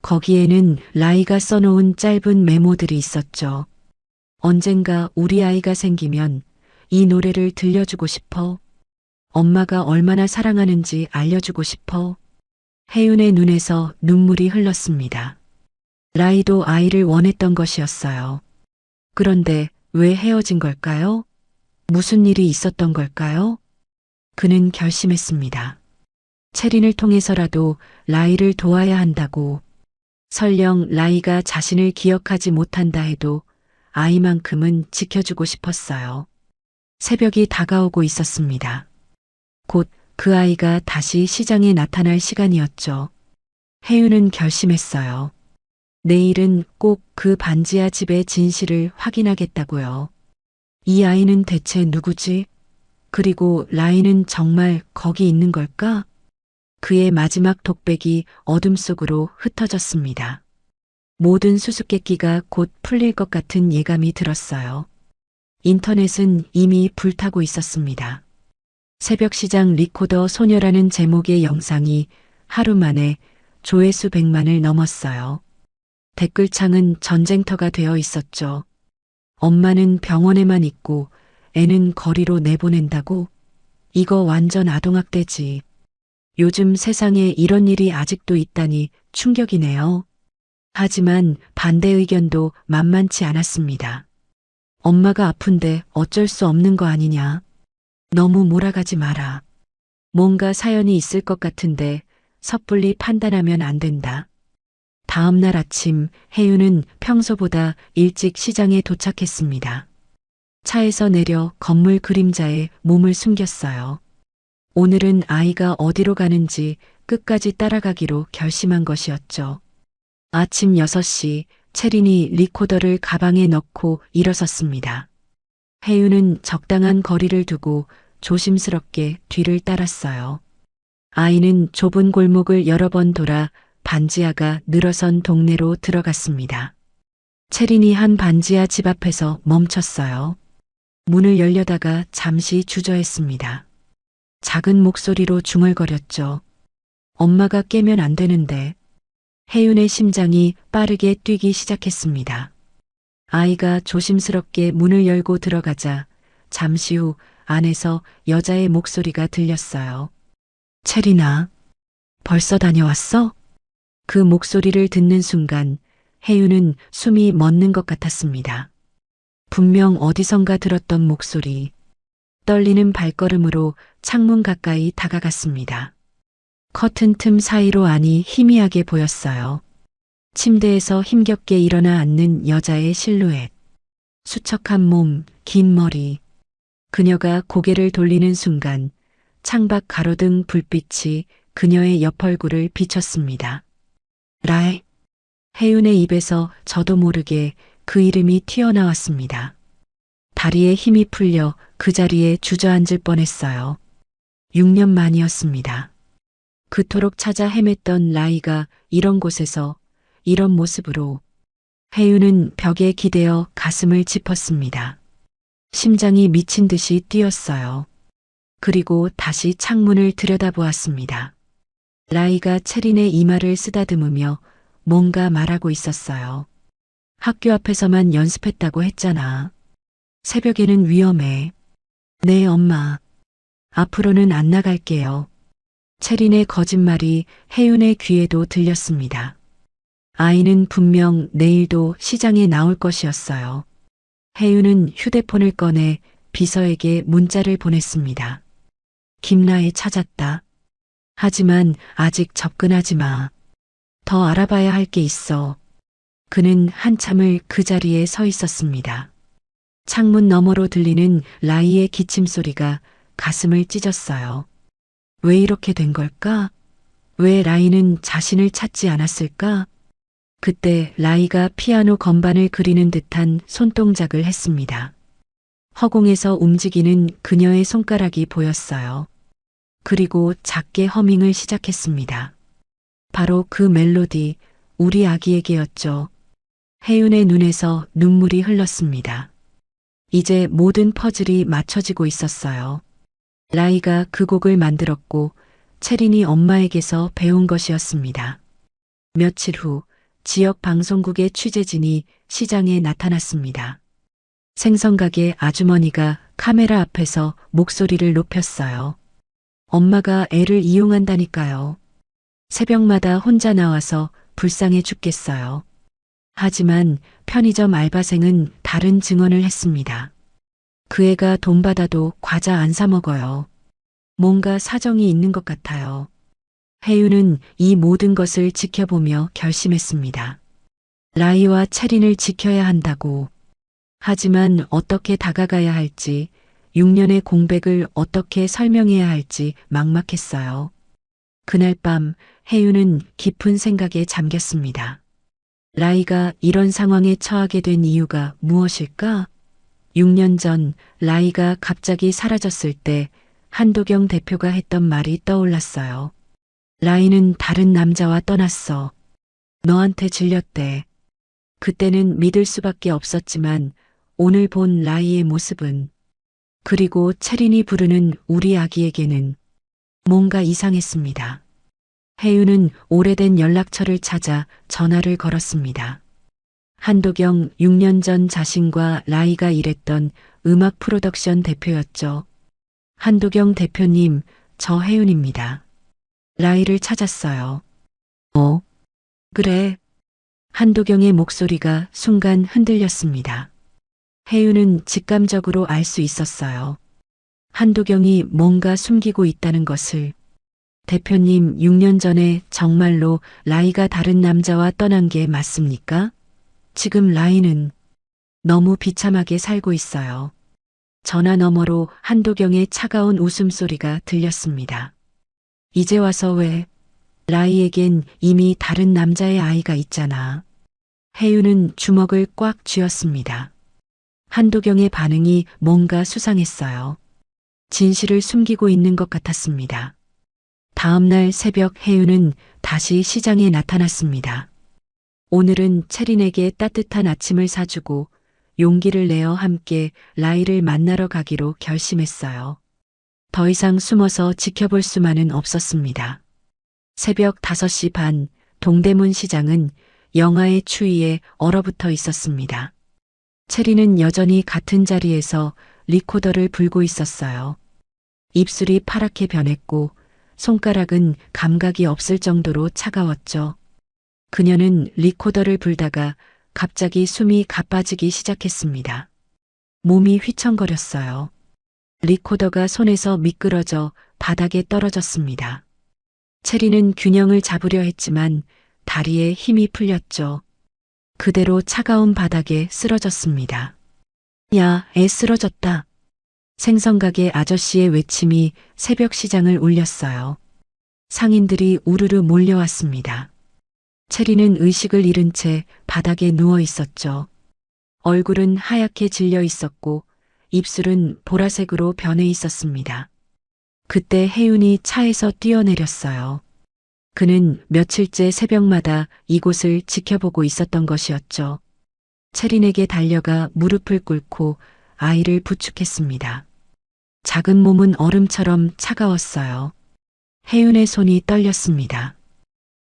거기에는 라이가 써놓은 짧은 메모들이 있었죠. 언젠가 우리 아이가 생기면 이 노래를 들려주고 싶어. 엄마가 얼마나 사랑하는지 알려주고 싶어. 혜윤의 눈에서 눈물이 흘렀습니다. 라이도 아이를 원했던 것이었어요. 그런데 왜 헤어진 걸까요? 무슨 일이 있었던 걸까요? 그는 결심했습니다. 채린을 통해서라도 라이를 도와야 한다고. 설령 라이가 자신을 기억하지 못한다 해도 아이만큼은 지켜주고 싶었어요. 새벽이 다가오고 있었습니다. 곧 그 아이가 다시 시장에 나타날 시간이었죠. 혜윤은 결심했어요. 내일은 꼭 그 반지하 집의 진실을 확인하겠다고요. 이 아이는 대체 누구지? 그리고 라이는 정말 거기 있는 걸까? 그의 마지막 독백이 어둠 속으로 흩어졌습니다. 모든 수수께끼가 곧 풀릴 것 같은 예감이 들었어요. 인터넷은 이미 불타고 있었습니다. 새벽시장 리코더 소녀라는 제목의 영상이 하루 만에 조회수 100만을 넘었어요. 댓글창은 전쟁터가 되어 있었죠. 엄마는 병원에만 있고 애는 거리로 내보낸다고? 이거 완전 아동학대지. 요즘 세상에 이런 일이 아직도 있다니 충격이네요. 하지만 반대 의견도 만만치 않았습니다. 엄마가 아픈데 어쩔 수 없는 거 아니냐. 너무 몰아가지 마라. 뭔가 사연이 있을 것 같은데 섣불리 판단하면 안 된다. 다음 날 아침 혜윤은 평소보다 일찍 시장에 도착했습니다. 차에서 내려 건물 그림자에 몸을 숨겼어요. 오늘은 아이가 어디로 가는지 끝까지 따라가기로 결심한 것이었죠. 아침 6시 채린이 리코더를 가방에 넣고 일어섰습니다. 혜윤은 적당한 거리를 두고 조심스럽게 뒤를 따랐어요. 아이는 좁은 골목을 여러 번 돌아 반지하가 늘어선 동네로 들어갔습니다. 채린이 한 반지하 집 앞에서 멈췄어요. 문을 열려다가 잠시 주저했습니다. 작은 목소리로 중얼거렸죠. 엄마가 깨면 안 되는데. 혜윤의 심장이 빠르게 뛰기 시작했습니다. 아이가 조심스럽게 문을 열고 들어가자 잠시 후 안에서 여자의 목소리가 들렸어요. 채린아, 벌써 다녀왔어? 그 목소리를 듣는 순간 혜윤은 숨이 멎는 것 같았습니다. 분명 어디선가 들었던 목소리. 떨리는 발걸음으로 창문 가까이 다가갔습니다. 커튼 틈 사이로 안이 희미하게 보였어요. 침대에서 힘겹게 일어나 앉는 여자의 실루엣. 수척한 몸, 긴 머리. 그녀가 고개를 돌리는 순간 창밖 가로등 불빛이 그녀의 옆얼굴을 비췄습니다. 라이. 혜윤의 입에서 저도 모르게 그 이름이 튀어나왔습니다. 다리에 힘이 풀려 그 자리에 주저앉을 뻔했어요. 6년 만이었습니다. 그토록 찾아 헤맸던 라이가 이런 곳에서 이런 모습으로. 혜윤은 벽에 기대어 가슴을 짚었습니다. 심장이 미친 듯이 뛰었어요. 그리고 다시 창문을 들여다보았습니다. 라이가 채린의 이마를 쓰다듬으며 뭔가 말하고 있었어요. 학교 앞에서만 연습했다고 했잖아. 새벽에는 위험해. 네, 엄마. 앞으로는 안 나갈게요. 채린의 거짓말이 혜윤의 귀에도 들렸습니다. 아이는 분명 내일도 시장에 나올 것이었어요. 혜윤은 휴대폰을 꺼내 비서에게 문자를 보냈습니다. 김라혜 찾았다. 하지만 아직 접근하지 마. 더 알아봐야 할 게 있어. 그는 한참을 그 자리에 서 있었습니다. 창문 너머로 들리는 라이의 기침 소리가 가슴을 찢었어요. 왜 이렇게 된 걸까? 왜 라이는 자신을 찾지 않았을까? 그때 라이가 피아노 건반을 그리는 듯한 손동작을 했습니다. 허공에서 움직이는 그녀의 손가락이 보였어요. 그리고 작게 허밍을 시작했습니다. 바로 그 멜로디, 우리 아기에게였죠. 혜윤의 눈에서 눈물이 흘렀습니다. 이제 모든 퍼즐이 맞춰지고 있었어요. 라이가 그 곡을 만들었고 채린이 엄마에게서 배운 것이었습니다. 며칠 후 지역 방송국의 취재진이 시장에 나타났습니다. 생선가게 아주머니가 카메라 앞에서 목소리를 높였어요. 엄마가 애를 이용한다니까요. 새벽마다 혼자 나와서 불쌍해 죽겠어요. 하지만 편의점 알바생은 다른 증언을 했습니다. 그 애가 돈 받아도 과자 안 사 먹어요. 뭔가 사정이 있는 것 같아요. 혜윤은 이 모든 것을 지켜보며 결심했습니다. 라이와 채린을 지켜야 한다고. 하지만 어떻게 다가가야 할지, 6년의 공백을 어떻게 설명해야 할지 막막했어요. 그날 밤 혜윤은 깊은 생각에 잠겼습니다. 라이가 이런 상황에 처하게 된 이유가 무엇일까? 6년 전 라이가 갑자기 사라졌을 때 한도경 대표가 했던 말이 떠올랐어요. 라이는 다른 남자와 떠났어. 너한테 질렸대. 그때는 믿을 수밖에 없었지만 오늘 본 라이의 모습은, 그리고 채린이 부르는 우리 아기에게는 뭔가 이상했습니다. 혜윤은 오래된 연락처를 찾아 전화를 걸었습니다. 한도경 6년 전 자신과 라이가 일했던 음악 프로덕션 대표였죠. 한도경 대표님, 저 혜윤입니다. 라이를 찾았어요. 그래. 한도경의 목소리가 순간 흔들렸습니다. 혜윤은 직감적으로 알 수 있었어요. 한도경이 뭔가 숨기고 있다는 것을. 대표님, 6년 전에 정말로 라이가 다른 남자와 떠난 게 맞습니까? 지금 라이는 너무 비참하게 살고 있어요. 전화 너머로 한도경의 차가운 웃음소리가 들렸습니다. 이제 와서 왜? 라이에겐 이미 다른 남자의 아이가 있잖아. 혜윤은 주먹을 꽉 쥐었습니다. 한도경의 반응이 뭔가 수상했어요. 진실을 숨기고 있는 것 같았습니다. 다음 날 새벽 혜윤은 다시 시장에 나타났습니다. 오늘은 채린에게 따뜻한 아침을 사주고 용기를 내어 함께 라이를 만나러 가기로 결심했어요. 더 이상 숨어서 지켜볼 수만은 없었습니다. 새벽 5시 반, 동대문 시장은 영하의 추위에 얼어붙어 있었습니다. 채린은 여전히 같은 자리에서 리코더를 불고 있었어요. 입술이 파랗게 변했고 손가락은 감각이 없을 정도로 차가웠죠. 그녀는 리코더를 불다가 갑자기 숨이 가빠지기 시작했습니다. 몸이 휘청거렸어요. 리코더가 손에서 미끄러져 바닥에 떨어졌습니다. 채린은 균형을 잡으려 했지만 다리에 힘이 풀렸죠. 그대로 차가운 바닥에 쓰러졌습니다. 야, 애 쓰러졌다. 생선가게 아저씨의 외침이 새벽 시장을 울렸어요. 상인들이 우르르 몰려왔습니다. 체리는 의식을 잃은 채 바닥에 누워 있었죠. 얼굴은 하얗게 질려 있었고 입술은 보라색으로 변해 있었습니다. 그때 혜윤이 차에서 뛰어내렸어요. 그는 며칠째 새벽마다 이곳을 지켜보고 있었던 것이었죠. 체린에게 달려가 무릎을 꿇고 아이를 부축했습니다. 작은 몸은 얼음처럼 차가웠어요. 혜윤의 손이 떨렸습니다.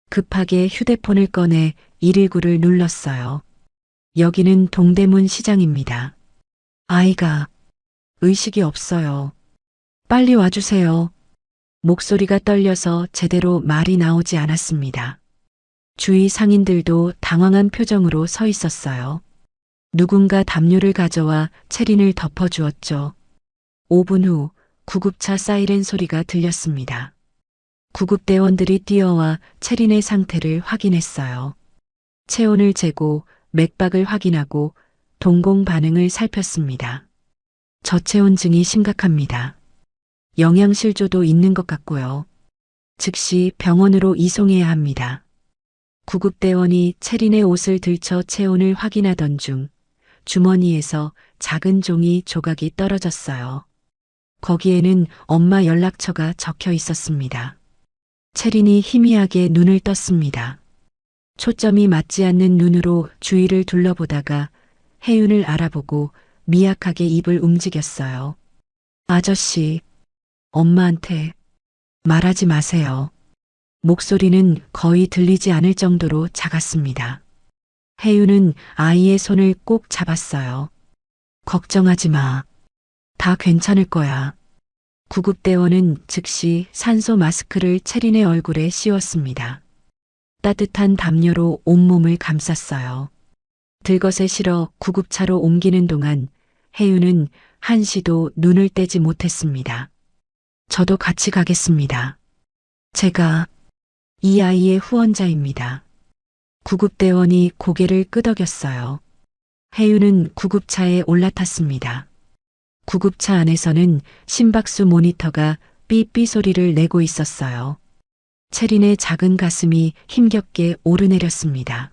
급하게 휴대폰을 꺼내 119를 눌렀어요. 여기는 동대문 시장입니다. 아이가 의식이 없어요. 빨리 와주세요. 목소리가 떨려서 제대로 말이 나오지 않았습니다. 주위 상인들도 당황한 표정으로 서 있었어요. 누군가 담요를 가져와 체린을 덮어주었죠. 5분 후 구급차 사이렌 소리가 들렸습니다. 구급대원들이 뛰어와 체린의 상태를 확인했어요. 체온을 재고 맥박을 확인하고 동공 반응을 살폈습니다. 저체온증이 심각합니다. 영양실조도 있는 것 같고요. 즉시 병원으로 이송해야 합니다. 구급대원이 체린의 옷을 들쳐 체온을 확인하던 중 주머니에서 작은 종이 조각이 떨어졌어요. 거기에는 엄마 연락처가 적혀 있었습니다. 체린이 희미하게 눈을 떴습니다. 초점이 맞지 않는 눈으로 주위를 둘러보다가 혜윤을 알아보고 미약하게 입을 움직였어요. 아저씨, 엄마한테 말하지 마세요. 목소리는 거의 들리지 않을 정도로 작았습니다. 혜윤은 아이의 손을 꼭 잡았어요. 걱정하지 마. 다 괜찮을 거야. 구급대원은 즉시 산소 마스크를 체린의 얼굴에 씌웠습니다. 따뜻한 담요로 온몸을 감쌌어요. 들것에 실어 구급차로 옮기는 동안 혜윤은 한시도 눈을 떼지 못했습니다. 저도 같이 가겠습니다. 제가 이 아이의 후원자입니다. 구급대원이 고개를 끄덕였어요. 혜윤은 구급차에 올라탔습니다. 구급차 안에서는 심박수 모니터가 삐삐 소리를 내고 있었어요. 체린의 작은 가슴이 힘겹게 오르내렸습니다.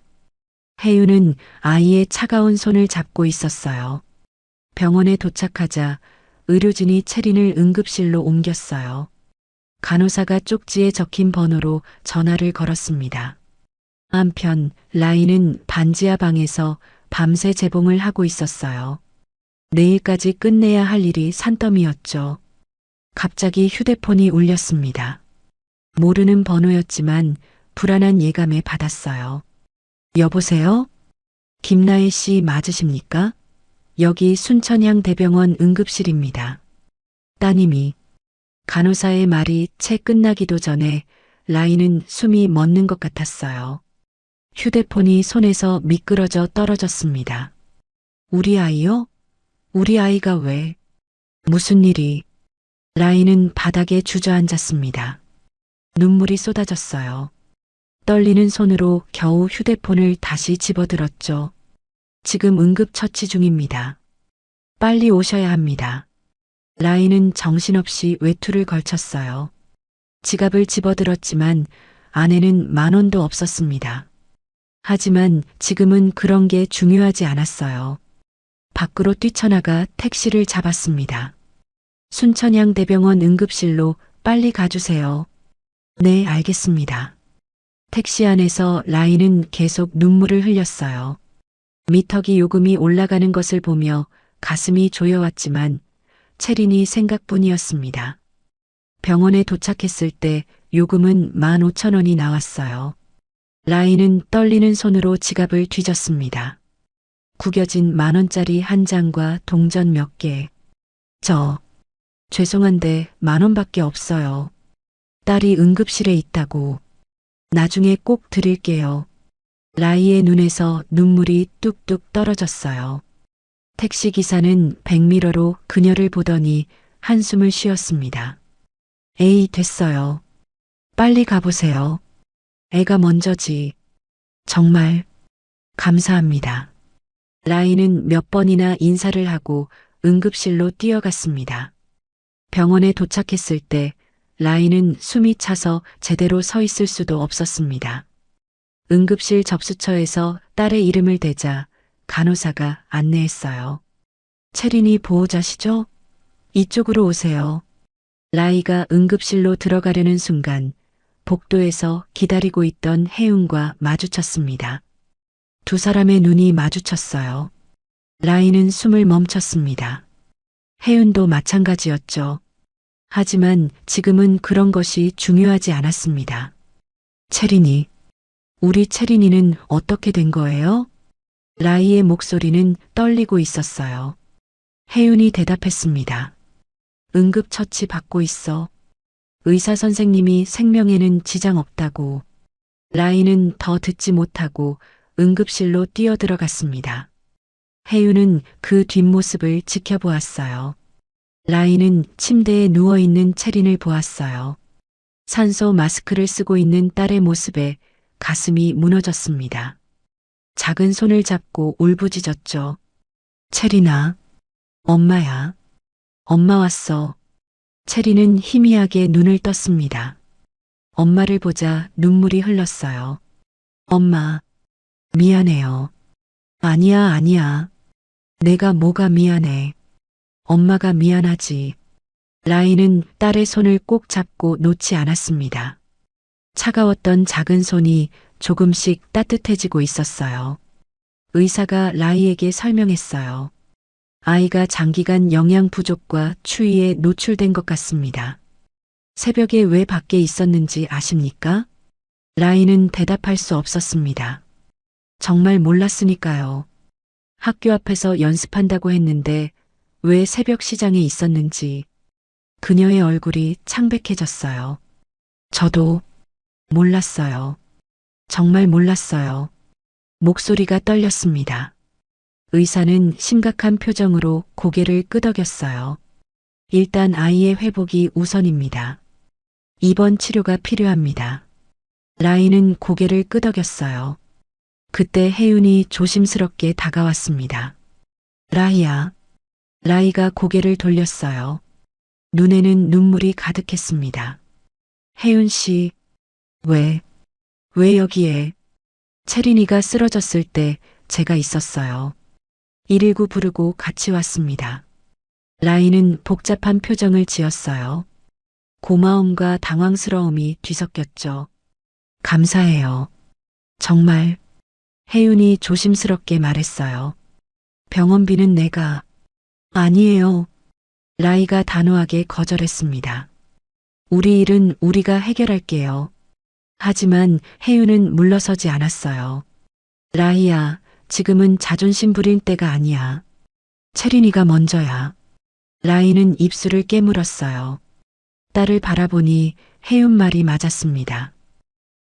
혜윤은 아이의 차가운 손을 잡고 있었어요. 병원에 도착하자 의료진이 체린을 응급실로 옮겼어요. 간호사가 쪽지에 적힌 번호로 전화를 걸었습니다. 한편 라인은 반지하 방에서 밤새 재봉을 하고 있었어요. 내일까지 끝내야 할 일이 산더미였죠. 갑자기 휴대폰이 울렸습니다. 모르는 번호였지만 불안한 예감에 받았어요. 여보세요? 김나혜 씨 맞으십니까? 여기 순천향 대병원 응급실입니다. 따님이. 간호사의 말이 채 끝나기도 전에 라인은 숨이 멎는 것 같았어요. 휴대폰이 손에서 미끄러져 떨어졌습니다. 우리 아이요? 우리 아이가 왜? 무슨 일이? 라인은 바닥에 주저앉았습니다. 눈물이 쏟아졌어요. 떨리는 손으로 겨우 휴대폰을 다시 집어들었죠. 지금 응급처치 중입니다. 빨리 오셔야 합니다. 라인은 정신없이 외투를 걸쳤어요. 지갑을 집어들었지만 안에는 10,000원도 없었습니다. 하지만 지금은 그런 게 중요하지 않았어요. 밖으로 뛰쳐나가 택시를 잡았습니다. 순천향 대병원 응급실로 빨리 가주세요. 네, 알겠습니다. 택시 안에서 라인은 계속 눈물을 흘렸어요. 미터기 요금이 올라가는 것을 보며 가슴이 조여왔지만 체린이 생각뿐이었습니다. 병원에 도착했을 때 요금은 15,000원이 나왔어요. 라인은 떨리는 손으로 지갑을 뒤졌습니다. 구겨진 10,000원짜리 한 장과 동전 몇 개. 죄송한데 10,000원밖에 없어요. 딸이 응급실에 있다고. 나중에 꼭 드릴게요. 라이의 눈에서 눈물이 뚝뚝 떨어졌어요. 택시기사는 백미러로 그녀를 보더니 한숨을 쉬었습니다. 에이, 됐어요. 빨리 가보세요. 애가 먼저지. 정말 감사합니다. 라이는 몇 번이나 인사를 하고 응급실로 뛰어갔습니다. 병원에 도착했을 때 라이는 숨이 차서 제대로 서 있을 수도 없었습니다. 응급실 접수처에서 딸의 이름을 대자 간호사가 안내했어요. 체린이 보호자시죠? 이쪽으로 오세요. 라이가 응급실로 들어가려는 순간 복도에서 기다리고 있던 혜윤과 마주쳤습니다. 두 사람의 눈이 마주쳤어요. 라이는 숨을 멈췄습니다. 혜윤도 마찬가지였죠. 하지만 지금은 그런 것이 중요하지 않았습니다. 체린이, 우리 체린이는 어떻게 된 거예요? 라이의 목소리는 떨리고 있었어요. 혜윤이 대답했습니다. 응급처치 받고 있어. 의사 선생님이 생명에는 지장 없다고. 라이는 더 듣지 못하고 응급실로 뛰어들어갔습니다. 혜윤은 그 뒷모습을 지켜보았어요. 라이는 침대에 누워있는 체린을 보았어요. 산소 마스크를 쓰고 있는 딸의 모습에 가슴이 무너졌습니다. 작은 손을 잡고 울부짖었죠. 체린아, 엄마야. 엄마 왔어. 체린은 희미하게 눈을 떴습니다. 엄마를 보자 눈물이 흘렀어요. 엄마, 미안해요. 아니야. 내가 뭐가 미안해. 엄마가 미안하지. 라이는 딸의 손을 꼭 잡고 놓지 않았습니다. 차가웠던 작은 손이 조금씩 따뜻해지고 있었어요. 의사가 라이에게 설명했어요. 아이가 장기간 영양 부족과 추위에 노출된 것 같습니다. 새벽에 왜 밖에 있었는지 아십니까? 라이는 대답할 수 없었습니다. 정말 몰랐으니까요. 학교 앞에서 연습한다고 했는데 왜 새벽 시장에 있었는지. 그녀의 얼굴이 창백해졌어요. 저도 몰랐어요. 정말 몰랐어요. 목소리가 떨렸습니다. 의사는 심각한 표정으로 고개를 끄덕였어요. 일단 아이의 회복이 우선입니다. 입원 치료가 필요합니다. 라이는 고개를 끄덕였어요. 그때 혜윤이 조심스럽게 다가왔습니다. 라이야. 라이가 고개를 돌렸어요. 눈에는 눈물이 가득했습니다. 혜윤 씨, 왜 여기에? 체린이가 쓰러졌을 때 제가 있었어요. 119 부르고 같이 왔습니다. 라이는 복잡한 표정을 지었어요. 고마움과 당황스러움이 뒤섞였죠. 감사해요. 정말. 혜윤이 조심스럽게 말했어요. 병원비는 내가. 아니에요. 라이가 단호하게 거절했습니다. 우리 일은 우리가 해결할게요. 하지만 혜윤은 물러서지 않았어요. 라이야, 지금은 자존심 부릴 때가 아니야. 체린이가 먼저야. 라이는 입술을 깨물었어요. 딸을 바라보니 혜윤 말이 맞았습니다.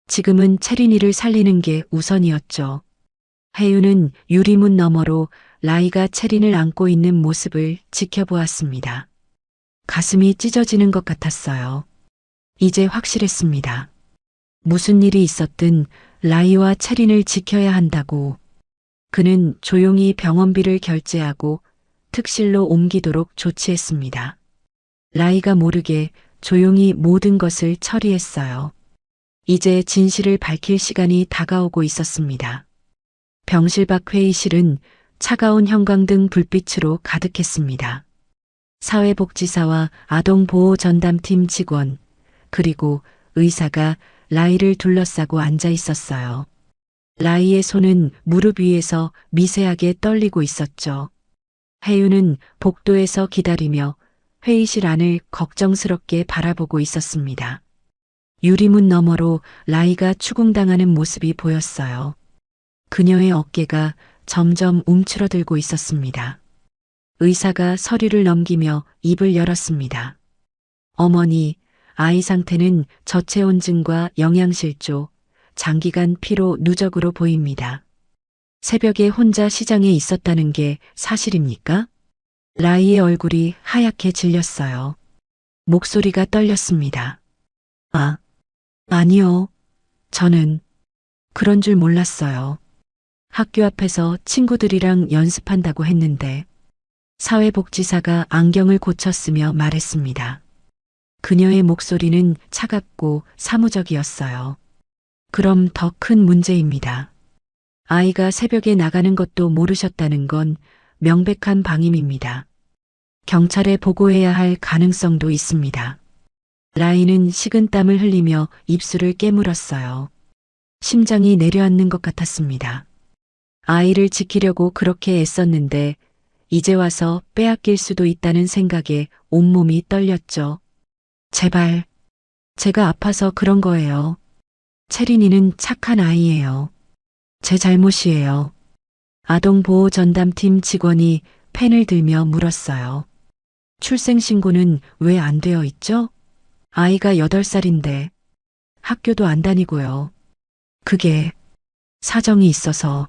지금은 체린이를 살리는 게 우선이었죠. 혜윤은 유리문 너머로 라이가 체린을 안고 있는 모습을 지켜보았습니다. 가슴이 찢어지는 것 같았어요. 이제 확실했습니다. 무슨 일이 있었든 라이와 체린을 지켜야 한다고. 그는 조용히 병원비를 결제하고 특실로 옮기도록 조치했습니다. 라이가 모르게 조용히 모든 것을 처리했어요. 이제 진실을 밝힐 시간이 다가오고 있었습니다. 병실 밖 회의실은 차가운 형광등 불빛으로 가득했습니다. 사회복지사와 아동보호전담팀 직원, 그리고 의사가 라이를 둘러싸고 앉아 있었어요. 라이의 손은 무릎 위에서 미세하게 떨리고 있었죠. 혜윤은 복도에서 기다리며 회의실 안을 걱정스럽게 바라보고 있었습니다. 유리문 너머로 라이가 추궁당하는 모습이 보였어요. 그녀의 어깨가 점점 움츠러들고 있었습니다. 의사가 서류를 넘기며 입을 열었습니다. 어머니, 아이 상태는 저체온증과 영양실조, 장기간 피로 누적으로 보입니다. 새벽에 혼자 시장에 있었다는 게 사실입니까? 라이의 얼굴이 하얗게 질렸어요. 목소리가 떨렸습니다. 아니요. 저는 그런 줄 몰랐어요. 학교 앞에서 친구들이랑 연습한다고 했는데 사회복지사가 안경을 고쳤으며 말했습니다. 그녀의 목소리는 차갑고 사무적이었어요. 그럼 더 큰 문제입니다. 아이가 새벽에 나가는 것도 모르셨다는 건 명백한 방임입니다. 경찰에 보고해야 할 가능성도 있습니다. 라인은 식은땀을 흘리며 입술을 깨물었어요. 심장이 내려앉는 것 같았습니다. 아이를 지키려고 그렇게 애썼는데 이제 와서 빼앗길 수도 있다는 생각에 온몸이 떨렸죠. 제발, 제가 아파서 그런 거예요. 채린이는 착한 아이예요. 제 잘못이에요. 아동보호전담팀 직원이 펜을 들며 물었어요. 출생신고는 왜 안 되어 있죠? 아이가 8살인데 학교도 안 다니고요. 그게 사정이 있어서.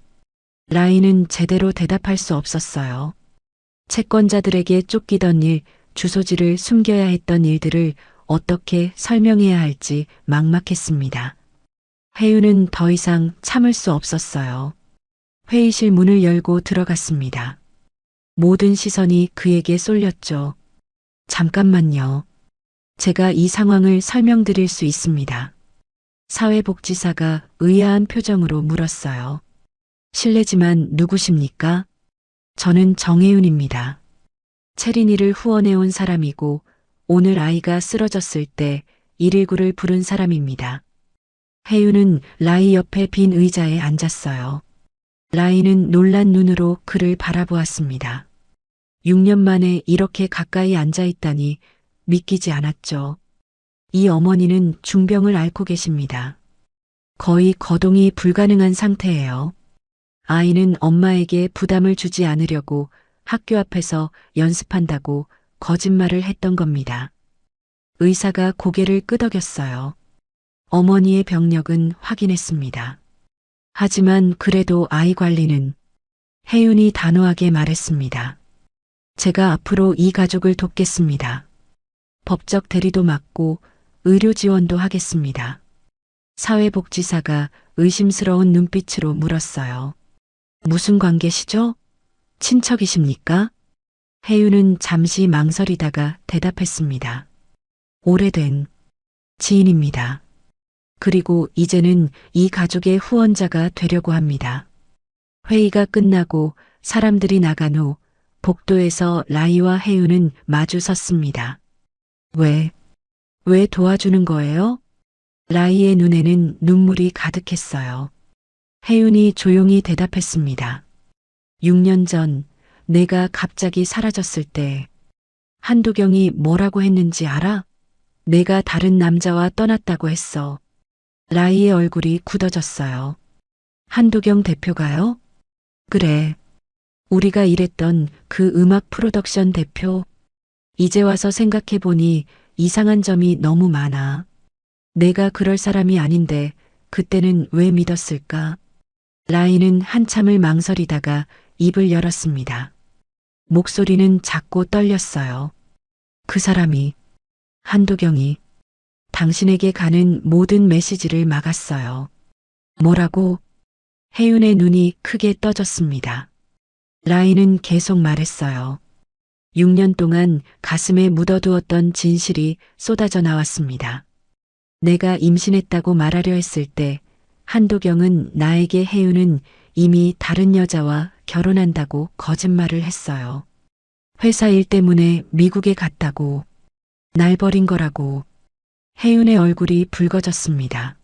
라인은 제대로 대답할 수 없었어요. 채권자들에게 쫓기던 일, 주소지를 숨겨야 했던 일들을 어떻게 설명해야 할지 막막했습니다. 혜윤은 더 이상 참을 수 없었어요. 회의실 문을 열고 들어갔습니다. 모든 시선이 그에게 쏠렸죠. 잠깐만요. 제가 이 상황을 설명드릴 수 있습니다. 사회복지사가 의아한 표정으로 물었어요. 실례지만 누구십니까? 저는 정혜윤입니다. 채린이를 후원해온 사람이고 오늘 아이가 쓰러졌을 때 119를 부른 사람입니다. 혜윤은 라이 옆에 빈 의자에 앉았어요. 라이는 놀란 눈으로 그를 바라보았습니다. 6년 만에 이렇게 가까이 앉아있다니 믿기지 않았죠. 이 어머니는 중병을 앓고 계십니다. 거의 거동이 불가능한 상태예요. 아이는 엄마에게 부담을 주지 않으려고 학교 앞에서 연습한다고 거짓말을 했던 겁니다. 의사가 고개를 끄덕였어요. 어머니의 병력은 확인했습니다. 하지만 그래도 아이 관리는. 혜윤이 단호하게 말했습니다. 제가 앞으로 이 가족을 돕겠습니다. 법적 대리도 맡고 의료 지원도 하겠습니다. 사회복지사가 의심스러운 눈빛으로 물었어요. 무슨 관계시죠? 친척이십니까? 혜윤은 잠시 망설이다가 대답했습니다. 오래된 지인입니다. 그리고 이제는 이 가족의 후원자가 되려고 합니다. 회의가 끝나고 사람들이 나간 후 복도에서 라이와 혜윤은 마주 섰습니다. 왜 도와주는 거예요? 라이의 눈에는 눈물이 가득했어요. 혜윤이 조용히 대답했습니다. 6년 전 내가 갑자기 사라졌을 때 한도경이 뭐라고 했는지 알아? 내가 다른 남자와 떠났다고 했어. 라이의 얼굴이 굳어졌어요. 한도경 대표가요? 그래. 우리가 일했던 그 음악 프로덕션 대표. 이제 와서 생각해보니 이상한 점이 너무 많아. 내가 그럴 사람이 아닌데 그때는 왜 믿었을까? 라이는 한참을 망설이다가 입을 열었습니다. 목소리는 작고 떨렸어요. 그 사람이, 한도경이 당신에게 가는 모든 메시지를 막았어요. 뭐라고? 혜윤의 눈이 크게 떠졌습니다. 라이는 계속 말했어요. 6년 동안 가슴에 묻어두었던 진실이 쏟아져 나왔습니다. 내가 임신했다고 말하려 했을 때 한도경은 나에게 혜윤은 이미 다른 여자와 결혼한다고 거짓말을 했어요. 회사 일 때문에 미국에 갔다고, 날 버린 거라고. 혜윤의 얼굴이 붉어졌습니다.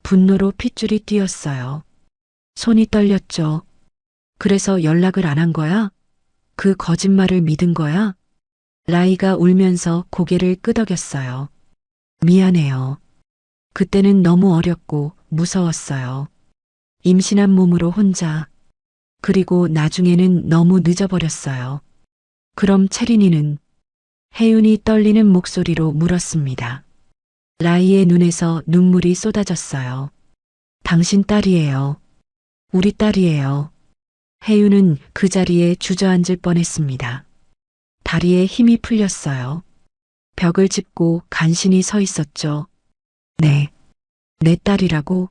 분노로 핏줄이 뛰었어요. 손이 떨렸죠. 그래서 연락을 안 한 거야? 그 거짓말을 믿은 거야? 라이가 울면서 고개를 끄덕였어요. 미안해요. 그때는 너무 어렸고 무서웠어요. 임신한 몸으로 혼자. 그리고 나중에는 너무 늦어버렸어요. 그럼 채린이는? 혜윤이 떨리는 목소리로 물었습니다. 라이의 눈에서 눈물이 쏟아졌어요. 당신 딸이에요. 우리 딸이에요. 혜윤은 그 자리에 주저앉을 뻔했습니다. 다리에 힘이 풀렸어요. 벽을 짚고 간신히 서 있었죠. 네, 내 딸이라고?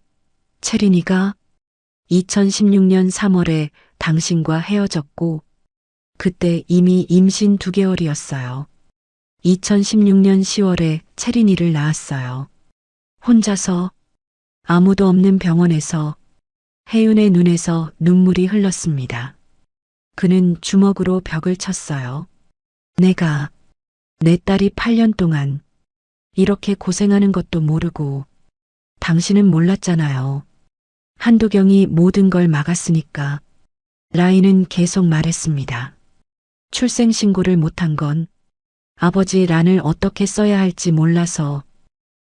채린이가 2016년 3월에 당신과 헤어졌고 그때 이미 임신 2개월이었어요. 2016년 10월에 채린이를 낳았어요. 혼자서 아무도 없는 병원에서 혜윤의 눈에서 눈물이 흘렀습니다. 그는 주먹으로 벽을 쳤어요. 내가 내 딸이 8년 동안 이렇게 고생하는 것도 모르고 당신은 몰랐잖아요. 한도경이 모든 걸 막았으니까. 라인은 계속 말했습니다. 출생신고를 못한 건 아버지 란을 어떻게 써야 할지 몰라서,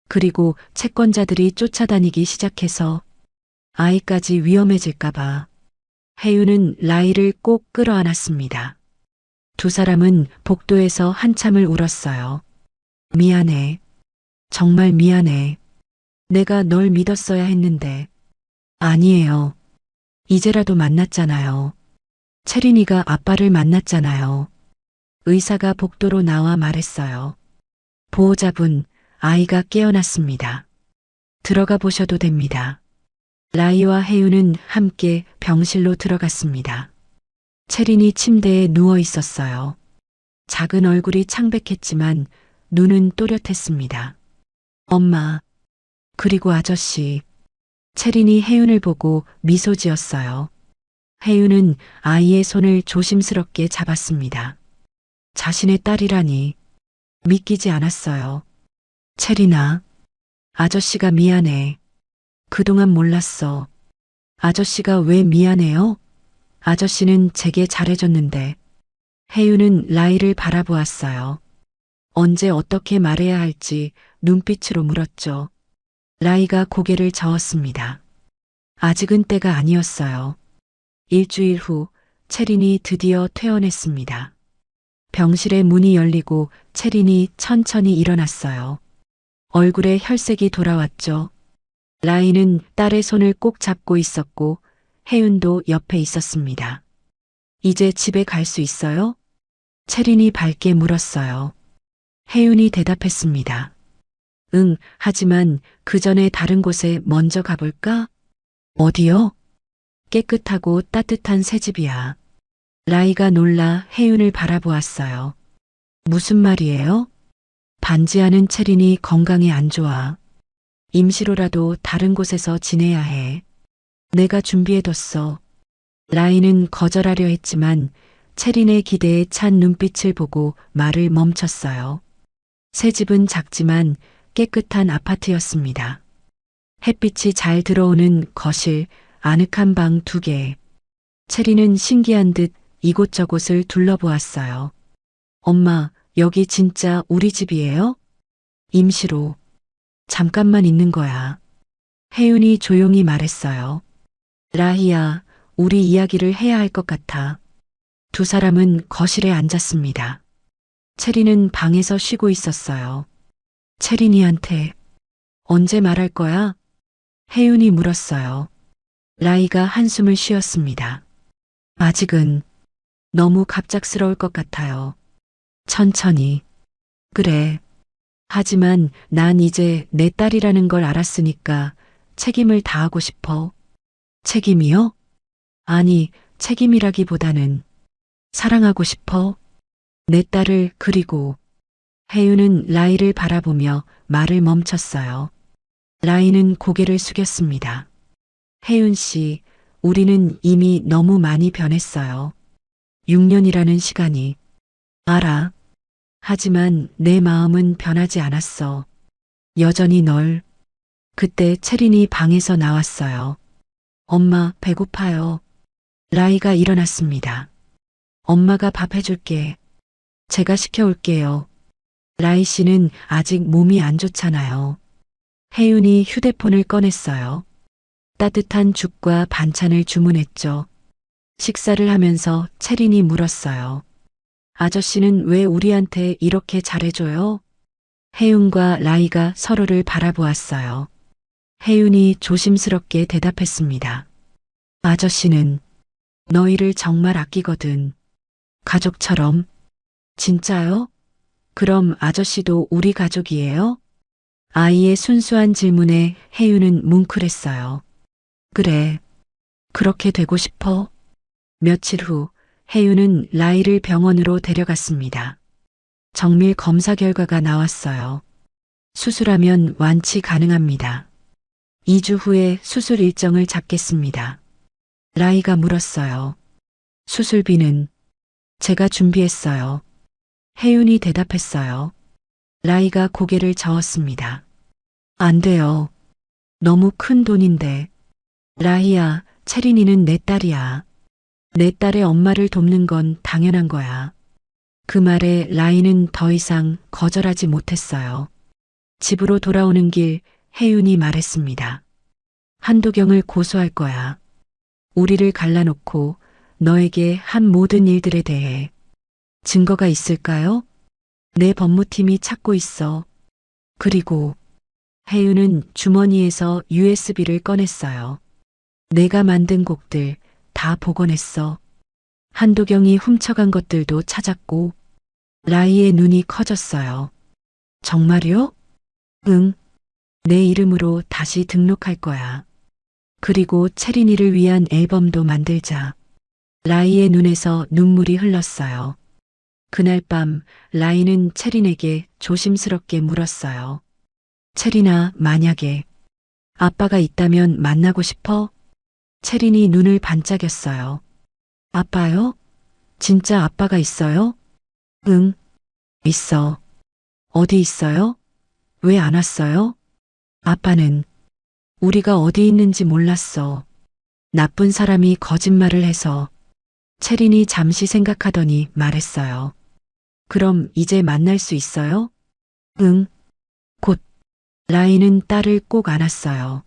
그리고 채권자들이 쫓아다니기 시작해서 아이까지 위험해질까봐. 혜윤은 라이를 꼭 끌어안았습니다. 두 사람은 복도에서 한참을 울었어요. 미안해. 정말 미안해. 내가 널 믿었어야 했는데. 아니에요. 이제라도 만났잖아요. 채린이가 아빠를 만났잖아요. 의사가 복도로 나와 말했어요. 보호자분, 아이가 깨어났습니다. 들어가 보셔도 됩니다. 라이와 혜윤은 함께 병실로 들어갔습니다. 채린이 침대에 누워 있었어요. 작은 얼굴이 창백했지만 눈은 또렷했습니다. 엄마, 그리고 아저씨. 채린이 혜윤을 보고 미소 지었어요. 혜윤은 아이의 손을 조심스럽게 잡았습니다. 자신의 딸이라니 믿기지 않았어요. 채린아, 아저씨가 미안해. 그동안 몰랐어. 아저씨가 왜 미안해요? 아저씨는 제게 잘해줬는데. 혜윤은 라이를 바라보았어요. 언제 어떻게 말해야 할지 눈빛으로 물었죠. 라이가 고개를 저었습니다. 아직은 때가 아니었어요. 일주일 후 채린이 드디어 퇴원했습니다. 병실의 문이 열리고 채린이 천천히 일어났어요. 얼굴에 혈색이 돌아왔죠. 라이는 딸의 손을 꼭 잡고 있었고 혜윤도 옆에 있었습니다. 이제 집에 갈 수 있어요? 채린이 밝게 물었어요. 혜윤이 대답했습니다. 응, 하지만 그 전에 다른 곳에 먼저 가볼까? 어디요? 깨끗하고 따뜻한 새 집이야. 라이가 놀라 혜윤을 바라보았어요. 무슨 말이에요? 반지하는 채린이 건강이 안 좋아. 임시로라도 다른 곳에서 지내야 해. 내가 준비해뒀어. 라이는 거절하려 했지만 채린의 기대에 찬 눈빛을 보고 말을 멈췄어요. 새 집은 작지만 깨끗한 아파트였습니다. 햇빛이 잘 들어오는 거실, 아늑한 방 2개. 채린은 신기한 듯 이곳저곳을 둘러보았어요. 엄마, 여기 진짜 우리 집이에요? 임시로. 잠깐만 있는 거야. 혜윤이 조용히 말했어요. 라희야, 우리 이야기를 해야 할 것 같아. 두 사람은 거실에 앉았습니다. 채린은 방에서 쉬고 있었어요. 채린이한테 언제 말할 거야? 혜윤이 물었어요. 라이가 한숨을 쉬었습니다. 아직은 너무 갑작스러울 것 같아요. 천천히. 그래. 하지만 난 이제 내 딸이라는 걸 알았으니까 책임을 다하고 싶어. 책임이요? 아니, 책임이라기보다는 사랑하고 싶어. 내 딸을. 그리고 혜윤은 라이를 바라보며 말을 멈췄어요. 라이는 고개를 숙였습니다. 혜윤 씨, 우리는 이미 너무 많이 변했어요. 6년이라는 시간이. 알아. 하지만 내 마음은 변하지 않았어. 여전히 널. 그때 채린이 방에서 나왔어요. 엄마, 배고파요. 라이가 일어났습니다. 엄마가 밥 해줄게. 제가 시켜올게요. 라이 씨는 아직 몸이 안 좋잖아요. 혜윤이 휴대폰을 꺼냈어요. 따뜻한 죽과 반찬을 주문했죠. 식사를 하면서 채린이 물었어요. 아저씨는 왜 우리한테 이렇게 잘해줘요? 혜윤과 라이가 서로를 바라보았어요. 혜윤이 조심스럽게 대답했습니다. 아저씨는 너희를 정말 아끼거든. 가족처럼. 진짜요? 그럼 아저씨도 우리 가족이에요? 아이의 순수한 질문에 혜윤은 뭉클했어요. 그래. 그렇게 되고 싶어. 며칠 후 혜윤은 라이를 병원으로 데려갔습니다. 정밀 검사 결과가 나왔어요. 수술하면 완치 가능합니다. 2주 후에 수술 일정을 잡겠습니다. 라이가 물었어요. 수술비는 제가 준비했어요. 혜윤이 대답했어요. 라이가 고개를 저었습니다. 안 돼요. 너무 큰 돈인데. 라이야, 채린이는 내 딸이야. 내 딸의 엄마를 돕는 건 당연한 거야. 그 말에 라이는 더 이상 거절하지 못했어요. 집으로 돌아오는 길 혜윤이 말했습니다. 한도경을 고소할 거야. 우리를 갈라놓고 너에게 한 모든 일들에 대해 증거가 있을까요? 내 법무팀이 찾고 있어. 그리고 혜윤은 주머니에서 USB를 꺼냈어요. 내가 만든 곡들 다 복원했어. 한도경이 훔쳐간 것들도 찾았고. 라이의 눈이 커졌어요. 정말요? 응. 내 이름으로 다시 등록할 거야. 그리고 채린이를 위한 앨범도 만들자. 라이의 눈에서 눈물이 흘렀어요. 그날 밤 라이는 채린에게 조심스럽게 물었어요. 채린아, 만약에 아빠가 있다면 만나고 싶어? 채린이 눈을 반짝였어요. 아빠요? 진짜 아빠가 있어요? 응, 있어. 어디 있어요? 왜 안 왔어요? 아빠는 우리가 어디 있는지 몰랐어. 나쁜 사람이 거짓말을 해서. 채린이 잠시 생각하더니 말했어요. 그럼 이제 만날 수 있어요? 응, 곧. 라이는 딸을 꼭 안았어요.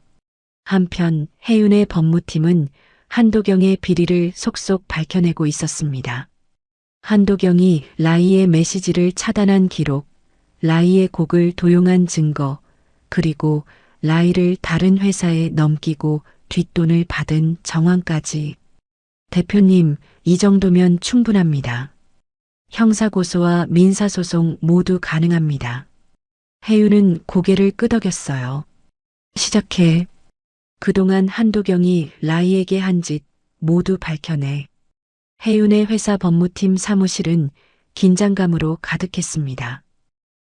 한편 혜윤의 법무팀은 한도경의 비리를 속속 밝혀내고 있었습니다. 한도경이 라이의 메시지를 차단한 기록, 라이의 곡을 도용한 증거, 그리고 라이를 다른 회사에 넘기고 뒷돈을 받은 정황까지. 대표님, 이 정도면 충분합니다. 형사고소와 민사소송 모두 가능합니다. 혜윤은 고개를 끄덕였어요. 시작해. 그동안 한도경이 라이에게 한 짓 모두 밝혀내. 혜윤의 회사 법무팀 사무실은 긴장감으로 가득했습니다.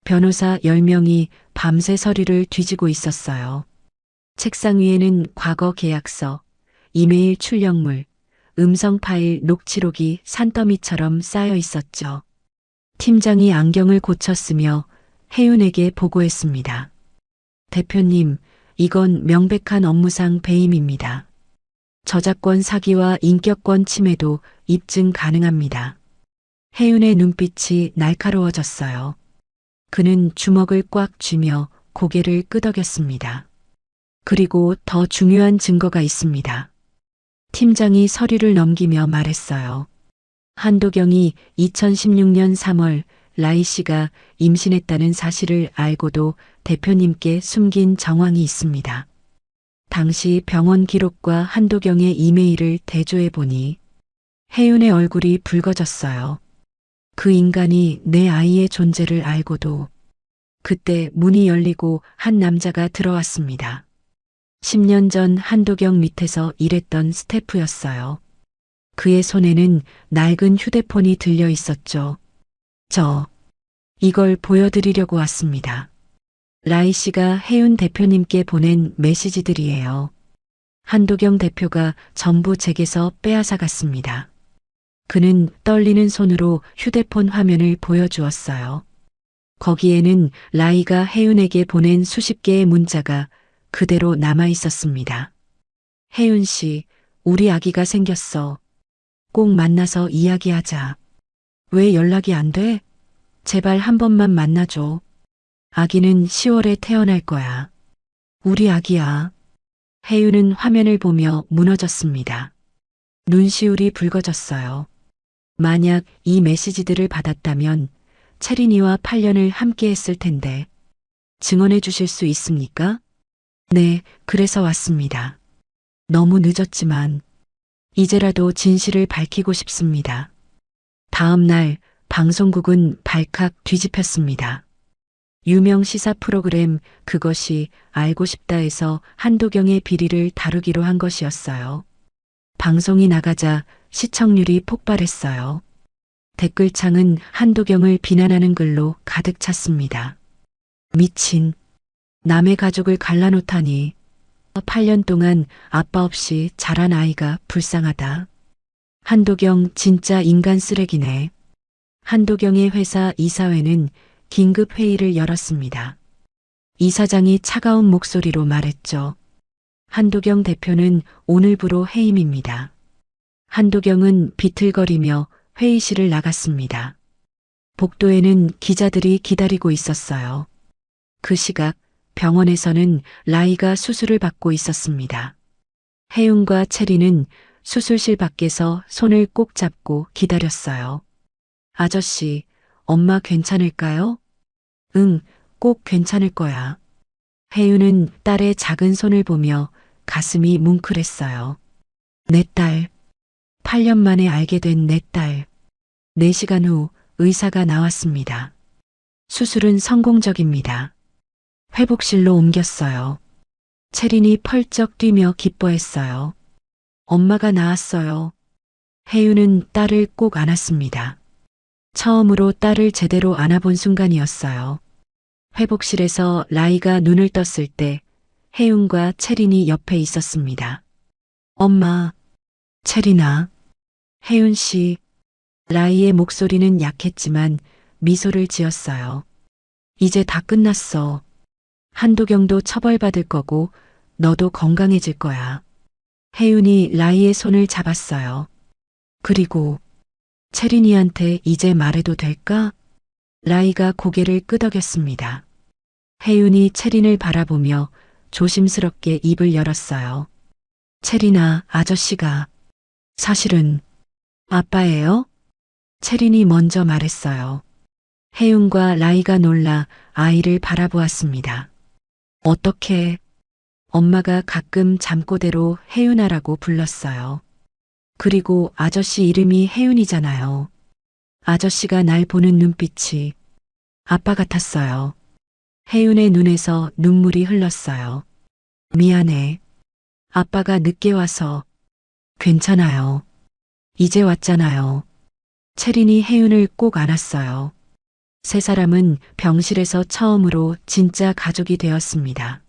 변호사 10명이 밤새 서류를 뒤지고 있었어요. 책상 위에는 과거 계약서, 이메일 출력물, 음성 파일 녹취록이 산더미처럼 쌓여 있었죠. 팀장이 안경을 고쳤으며 혜윤에게 보고했습니다. 대표님, 이건 명백한 업무상 배임입니다. 저작권 사기와 인격권 침해도 입증 가능합니다. 혜윤의 눈빛이 날카로워졌어요. 그는 주먹을 꽉 쥐며 고개를 끄덕였습니다. 그리고 더 중요한 증거가 있습니다. 팀장이 서류를 넘기며 말했어요. 한도경이 2016년 3월 라이 씨가 임신했다는 사실을 알고도 대표님께 숨긴 정황이 있습니다. 당시 병원 기록과 한도경의 이메일을 대조해 보니 혜윤의 얼굴이 붉어졌어요. 그 인간이 내 아이의 존재를 알고도. 그때 문이 열리고 한 남자가 들어왔습니다. 10년 전 한도경 밑에서 일했던 스태프였어요. 그의 손에는 낡은 휴대폰이 들려 있었죠. 이걸 보여드리려고 왔습니다. 라이 씨가 혜윤 대표님께 보낸 메시지들이에요. 한도경 대표가 전부 제게서 빼앗아 갔습니다. 그는 떨리는 손으로 휴대폰 화면을 보여주었어요. 거기에는 라이가 혜윤에게 보낸 수십 개의 문자가 그대로 남아 있었습니다. 혜윤 씨, 우리 아기가 생겼어. 꼭 만나서 이야기하자. 왜 연락이 안 돼? 제발 한 번만 만나줘. 아기는 10월에 태어날 거야. 우리 아기야. 혜윤은 화면을 보며 무너졌습니다. 눈시울이 붉어졌어요. 만약 이 메시지들을 받았다면 채린이와 8년을 함께 했을 텐데. 증언해 주실 수 있습니까? 네, 그래서 왔습니다. 너무 늦었지만 이제라도 진실을 밝히고 싶습니다. 다음 날 방송국은 발칵 뒤집혔습니다. 유명 시사 프로그램 그것이 알고 싶다에서 한도경의 비리를 다루기로 한 것이었어요. 방송이 나가자 시청률이 폭발했어요. 댓글창은 한도경을 비난하는 글로 가득 찼습니다. 미친. 남의 가족을 갈라놓다니. 8년 동안 아빠 없이 자란 아이가 불쌍하다. 한도경 진짜 인간 쓰레기네. 한도경의 회사 이사회는 긴급 회의를 열었습니다. 이사장이 차가운 목소리로 말했죠. 한도경 대표는 오늘부로 해임입니다. 한도경은 비틀거리며 회의실을 나갔습니다. 복도에는 기자들이 기다리고 있었어요. 그 시각 병원에서는 라이가 수술을 받고 있었습니다. 혜윤과 체리는 수술실 밖에서 손을 꼭 잡고 기다렸어요. 아저씨, 엄마 괜찮을까요? 응, 꼭 괜찮을 거야. 혜윤은 딸의 작은 손을 보며 가슴이 뭉클했어요. 내 딸. 8년 만에 알게 된 내 딸. 4시간 후 의사가 나왔습니다. 수술은 성공적입니다. 회복실로 옮겼어요. 체린이 펄쩍 뛰며 기뻐했어요. 엄마가 나았어요. 혜윤은 딸을 꼭 안았습니다. 처음으로 딸을 제대로 안아본 순간이었어요. 회복실에서 라이가 눈을 떴을 때 혜윤과 체린이 옆에 있었습니다. 엄마, 체린아, 혜윤 씨. 라이의 목소리는 약했지만 미소를 지었어요. 이제 다 끝났어. 한도경도 처벌받을 거고 너도 건강해질 거야. 혜윤이 라이의 손을 잡았어요. 그리고 체린이한테 이제 말해도 될까? 라이가 고개를 끄덕였습니다. 혜윤이 체린을 바라보며 조심스럽게 입을 열었어요. 체린아, 아저씨가 사실은 아빠예요? 체린이 먼저 말했어요. 혜윤과 라이가 놀라 아이를 바라보았습니다. 어떻게? 엄마가 가끔 잠꼬대로 혜윤아라고 불렀어요. 그리고 아저씨 이름이 혜윤이잖아요. 아저씨가 날 보는 눈빛이 아빠 같았어요. 혜윤의 눈에서 눈물이 흘렀어요. 미안해. 아빠가 늦게 와서. 괜찮아요. 이제 왔잖아요. 체린이 혜윤을 꼭 안았어요. 세 사람은 병실에서 처음으로 진짜 가족이 되었습니다.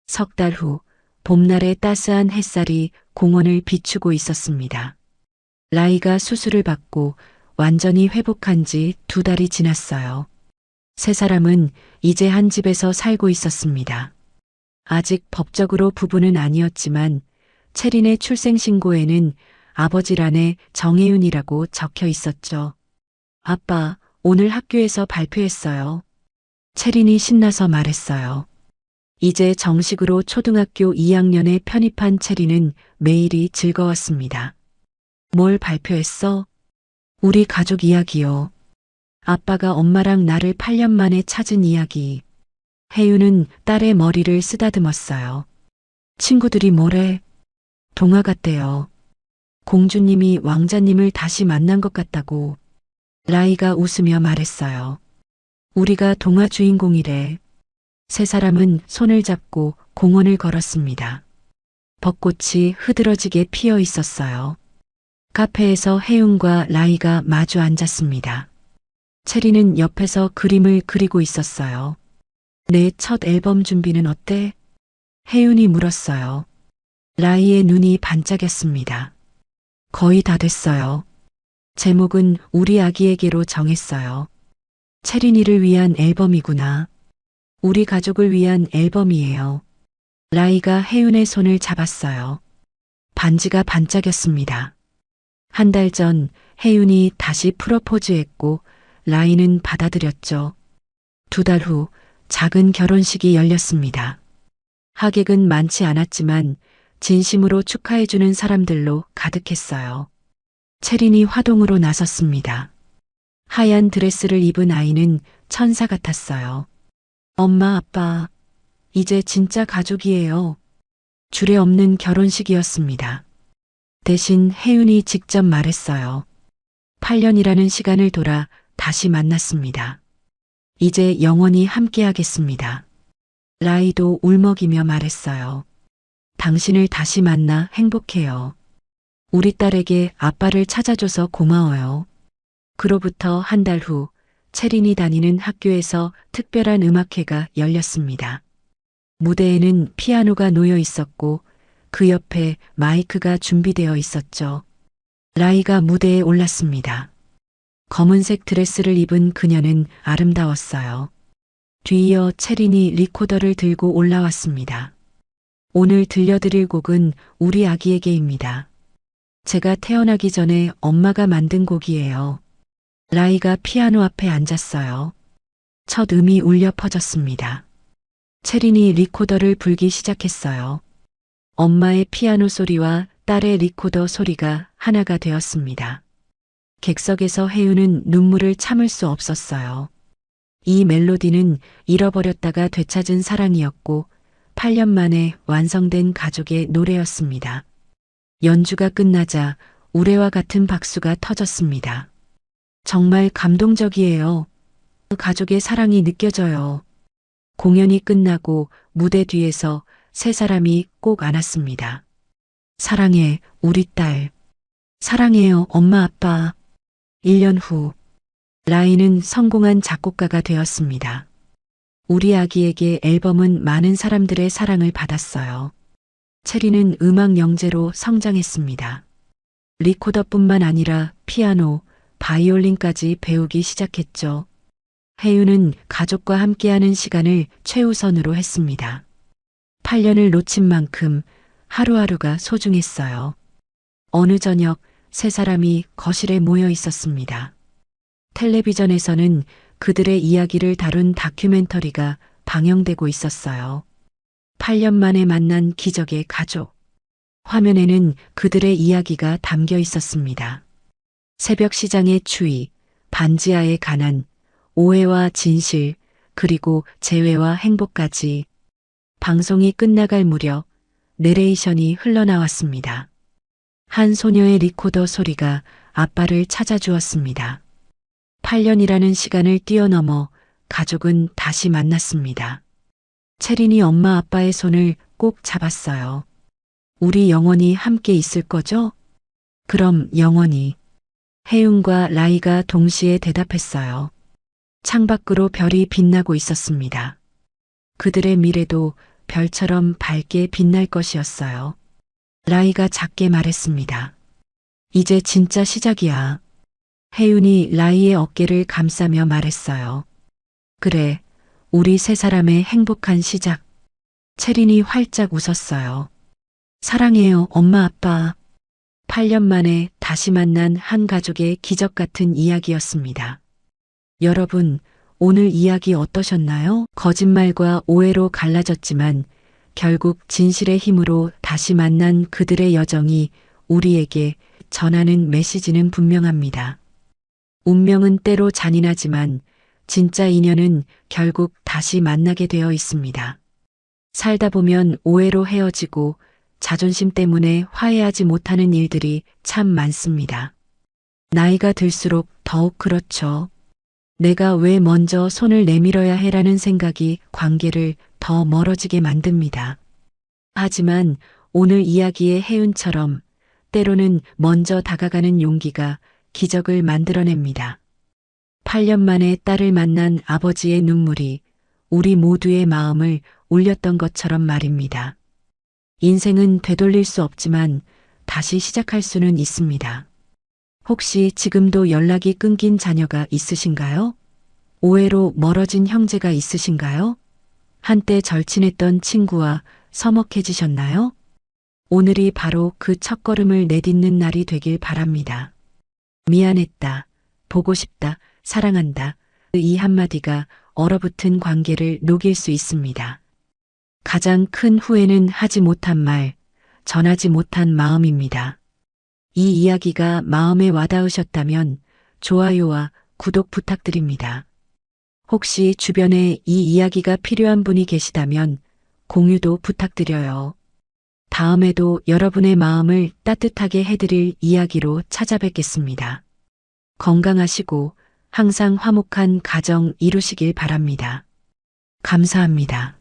석 달 후 봄날의 따스한 햇살이 공원을 비추고 있었습니다. 라이가 수술을 받고 완전히 회복한 지 2달이 지났어요. 세 사람은 이제 한 집에서 살고 있었습니다. 아직 법적으로 부부는 아니었지만 체린의 출생신고에는 아버지란에 정혜윤이라고 적혀 있었죠. 아빠, 오늘 학교에서 발표했어요. 체린이 신나서 말했어요. 이제 정식으로 초등학교 2학년에 편입한 체린은 매일이 즐거웠습니다. 뭘 발표했어? 우리 가족 이야기요. 아빠가 엄마랑 나를 8년 만에 찾은 이야기. 혜윤은 딸의 머리를 쓰다듬었어요. 친구들이 뭐래? 동화 같대요. 공주님이 왕자님을 다시 만난 것 같다고. 라이가 웃으며 말했어요. 우리가 동화 주인공이래. 세 사람은 손을 잡고 공원을 걸었습니다. 벚꽃이 흐드러지게 피어 있었어요. 카페에서 혜윤과 라이가 마주 앉았습니다. 체리는 옆에서 그림을 그리고 있었어요. 내 첫 앨범 준비는 어때? 혜윤이 물었어요. 라이의 눈이 반짝였습니다. 거의 다 됐어요. 제목은 우리 아기에게로 정했어요. 체린이를 위한 앨범이구나. 우리 가족을 위한 앨범이에요. 라이가 혜윤의 손을 잡았어요. 반지가 반짝였습니다. 한 달 전 혜윤이 다시 프로포즈했고 라이는 받아들였죠. 2달 후 작은 결혼식이 열렸습니다. 하객은 많지 않았지만 진심으로 축하해주는 사람들로 가득했어요. 체린이 화동으로 나섰습니다. 하얀 드레스를 입은 아이는 천사 같았어요. 엄마, 아빠, 이제 진짜 가족이에요. 주례 없는 결혼식이었습니다. 대신 혜윤이 직접 말했어요. 8년이라는 시간을 돌아 다시 만났습니다. 이제 영원히 함께하겠습니다. 라이도 울먹이며 말했어요. 당신을 다시 만나 행복해요. 우리 딸에게 아빠를 찾아줘서 고마워요. 그로부터 한 달 후 채린이 다니는 학교에서 특별한 음악회가 열렸습니다. 무대에는 피아노가 놓여 있었고 그 옆에 마이크가 준비되어 있었죠. 라이가 무대에 올랐습니다. 검은색 드레스를 입은 그녀는 아름다웠어요. 뒤이어 채린이 리코더를 들고 올라왔습니다. 오늘 들려드릴 곡은 우리 아기에게입니다. 제가 태어나기 전에 엄마가 만든 곡이에요. 라이가 피아노 앞에 앉았어요. 첫 음이 울려 퍼졌습니다. 채린이 리코더를 불기 시작했어요. 엄마의 피아노 소리와 딸의 리코더 소리가 하나가 되었습니다. 객석에서 혜윤은 눈물을 참을 수 없었어요. 이 멜로디는 잃어버렸다가 되찾은 사랑이었고 8년 만에 완성된 가족의 노래였습니다. 연주가 끝나자 우레와 같은 박수가 터졌습니다. 정말 감동적이에요. 가족의 사랑이 느껴져요. 공연이 끝나고 무대 뒤에서 세 사람이 꼭 안았습니다. 사랑해, 우리 딸. 사랑해요, 엄마, 아빠. 1년 후, 라이는 성공한 작곡가가 되었습니다. 우리 아기에게 앨범은 많은 사람들의 사랑을 받았어요. 체리는 음악 영재로 성장했습니다. 리코더뿐만 아니라 피아노, 바이올린까지 배우기 시작했죠. 혜윤은 가족과 함께하는 시간을 최우선으로 했습니다. 8년을 놓친 만큼 하루하루가 소중했어요. 어느 저녁 세 사람이 거실에 모여 있었습니다. 텔레비전에서는 그들의 이야기를 다룬 다큐멘터리가 방영되고 있었어요. 8년 만에 만난 기적의 가족. 화면에는 그들의 이야기가 담겨 있었습니다. 새벽 시장의 추위, 반지하의 가난, 오해와 진실, 그리고 재회와 행복까지. 방송이 끝나갈 무렵 내레이션이 흘러나왔습니다. 한 소녀의 리코더 소리가 아빠를 찾아주었습니다. 8년이라는 시간을 뛰어넘어 가족은 다시 만났습니다. 채린이 엄마 아빠의 손을 꼭 잡았어요. 우리 영원히 함께 있을 거죠? 그럼 영원히. 혜윤과 라이가 동시에 대답했어요. 창밖으로 별이 빛나고 있었습니다. 그들의 미래도 별처럼 밝게 빛날 것이었어요. 라이가 작게 말했습니다. 이제 진짜 시작이야. 혜윤이 라이의 어깨를 감싸며 말했어요. 그래, 우리 세 사람의 행복한 시작. 채린이 활짝 웃었어요. 사랑해요, 엄마, 아빠. 8년 만에 다시 만난 한 가족의 기적 같은 이야기였습니다. 여러분, 오늘 이야기 어떠셨나요? 거짓말과 오해로 갈라졌지만 결국 진실의 힘으로 다시 만난 그들의 여정이 우리에게 전하는 메시지는 분명합니다. 운명은 때로 잔인하지만 진짜 인연은 결국 다시 만나게 되어 있습니다. 살다 보면 오해로 헤어지고 자존심 때문에 화해하지 못하는 일들이 참 많습니다. 나이가 들수록 더욱 그렇죠. 내가 왜 먼저 손을 내밀어야 해라는 생각이 관계를 더 멀어지게 만듭니다. 하지만 오늘 이야기의 혜윤처럼 때로는 먼저 다가가는 용기가 기적을 만들어냅니다. 8년 만에 딸을 만난 아버지의 눈물이 우리 모두의 마음을 울렸던 것처럼 말입니다. 인생은 되돌릴 수 없지만 다시 시작할 수는 있습니다. 혹시 지금도 연락이 끊긴 자녀가 있으신가요? 오해로 멀어진 형제가 있으신가요? 한때 절친했던 친구와 서먹해지셨나요? 오늘이 바로 그 첫걸음을 내딛는 날이 되길 바랍니다. 미안했다, 보고 싶다, 사랑한다. 이 한마디가 얼어붙은 관계를 녹일 수 있습니다. 가장 큰 후회는 하지 못한 말, 전하지 못한 마음입니다. 이 이야기가 마음에 와닿으셨다면 좋아요와 구독 부탁드립니다. 혹시 주변에 이 이야기가 필요한 분이 계시다면 공유도 부탁드려요. 다음에도 여러분의 마음을 따뜻하게 해드릴 이야기로 찾아뵙겠습니다. 건강하시고 항상 화목한 가정 이루시길 바랍니다. 감사합니다.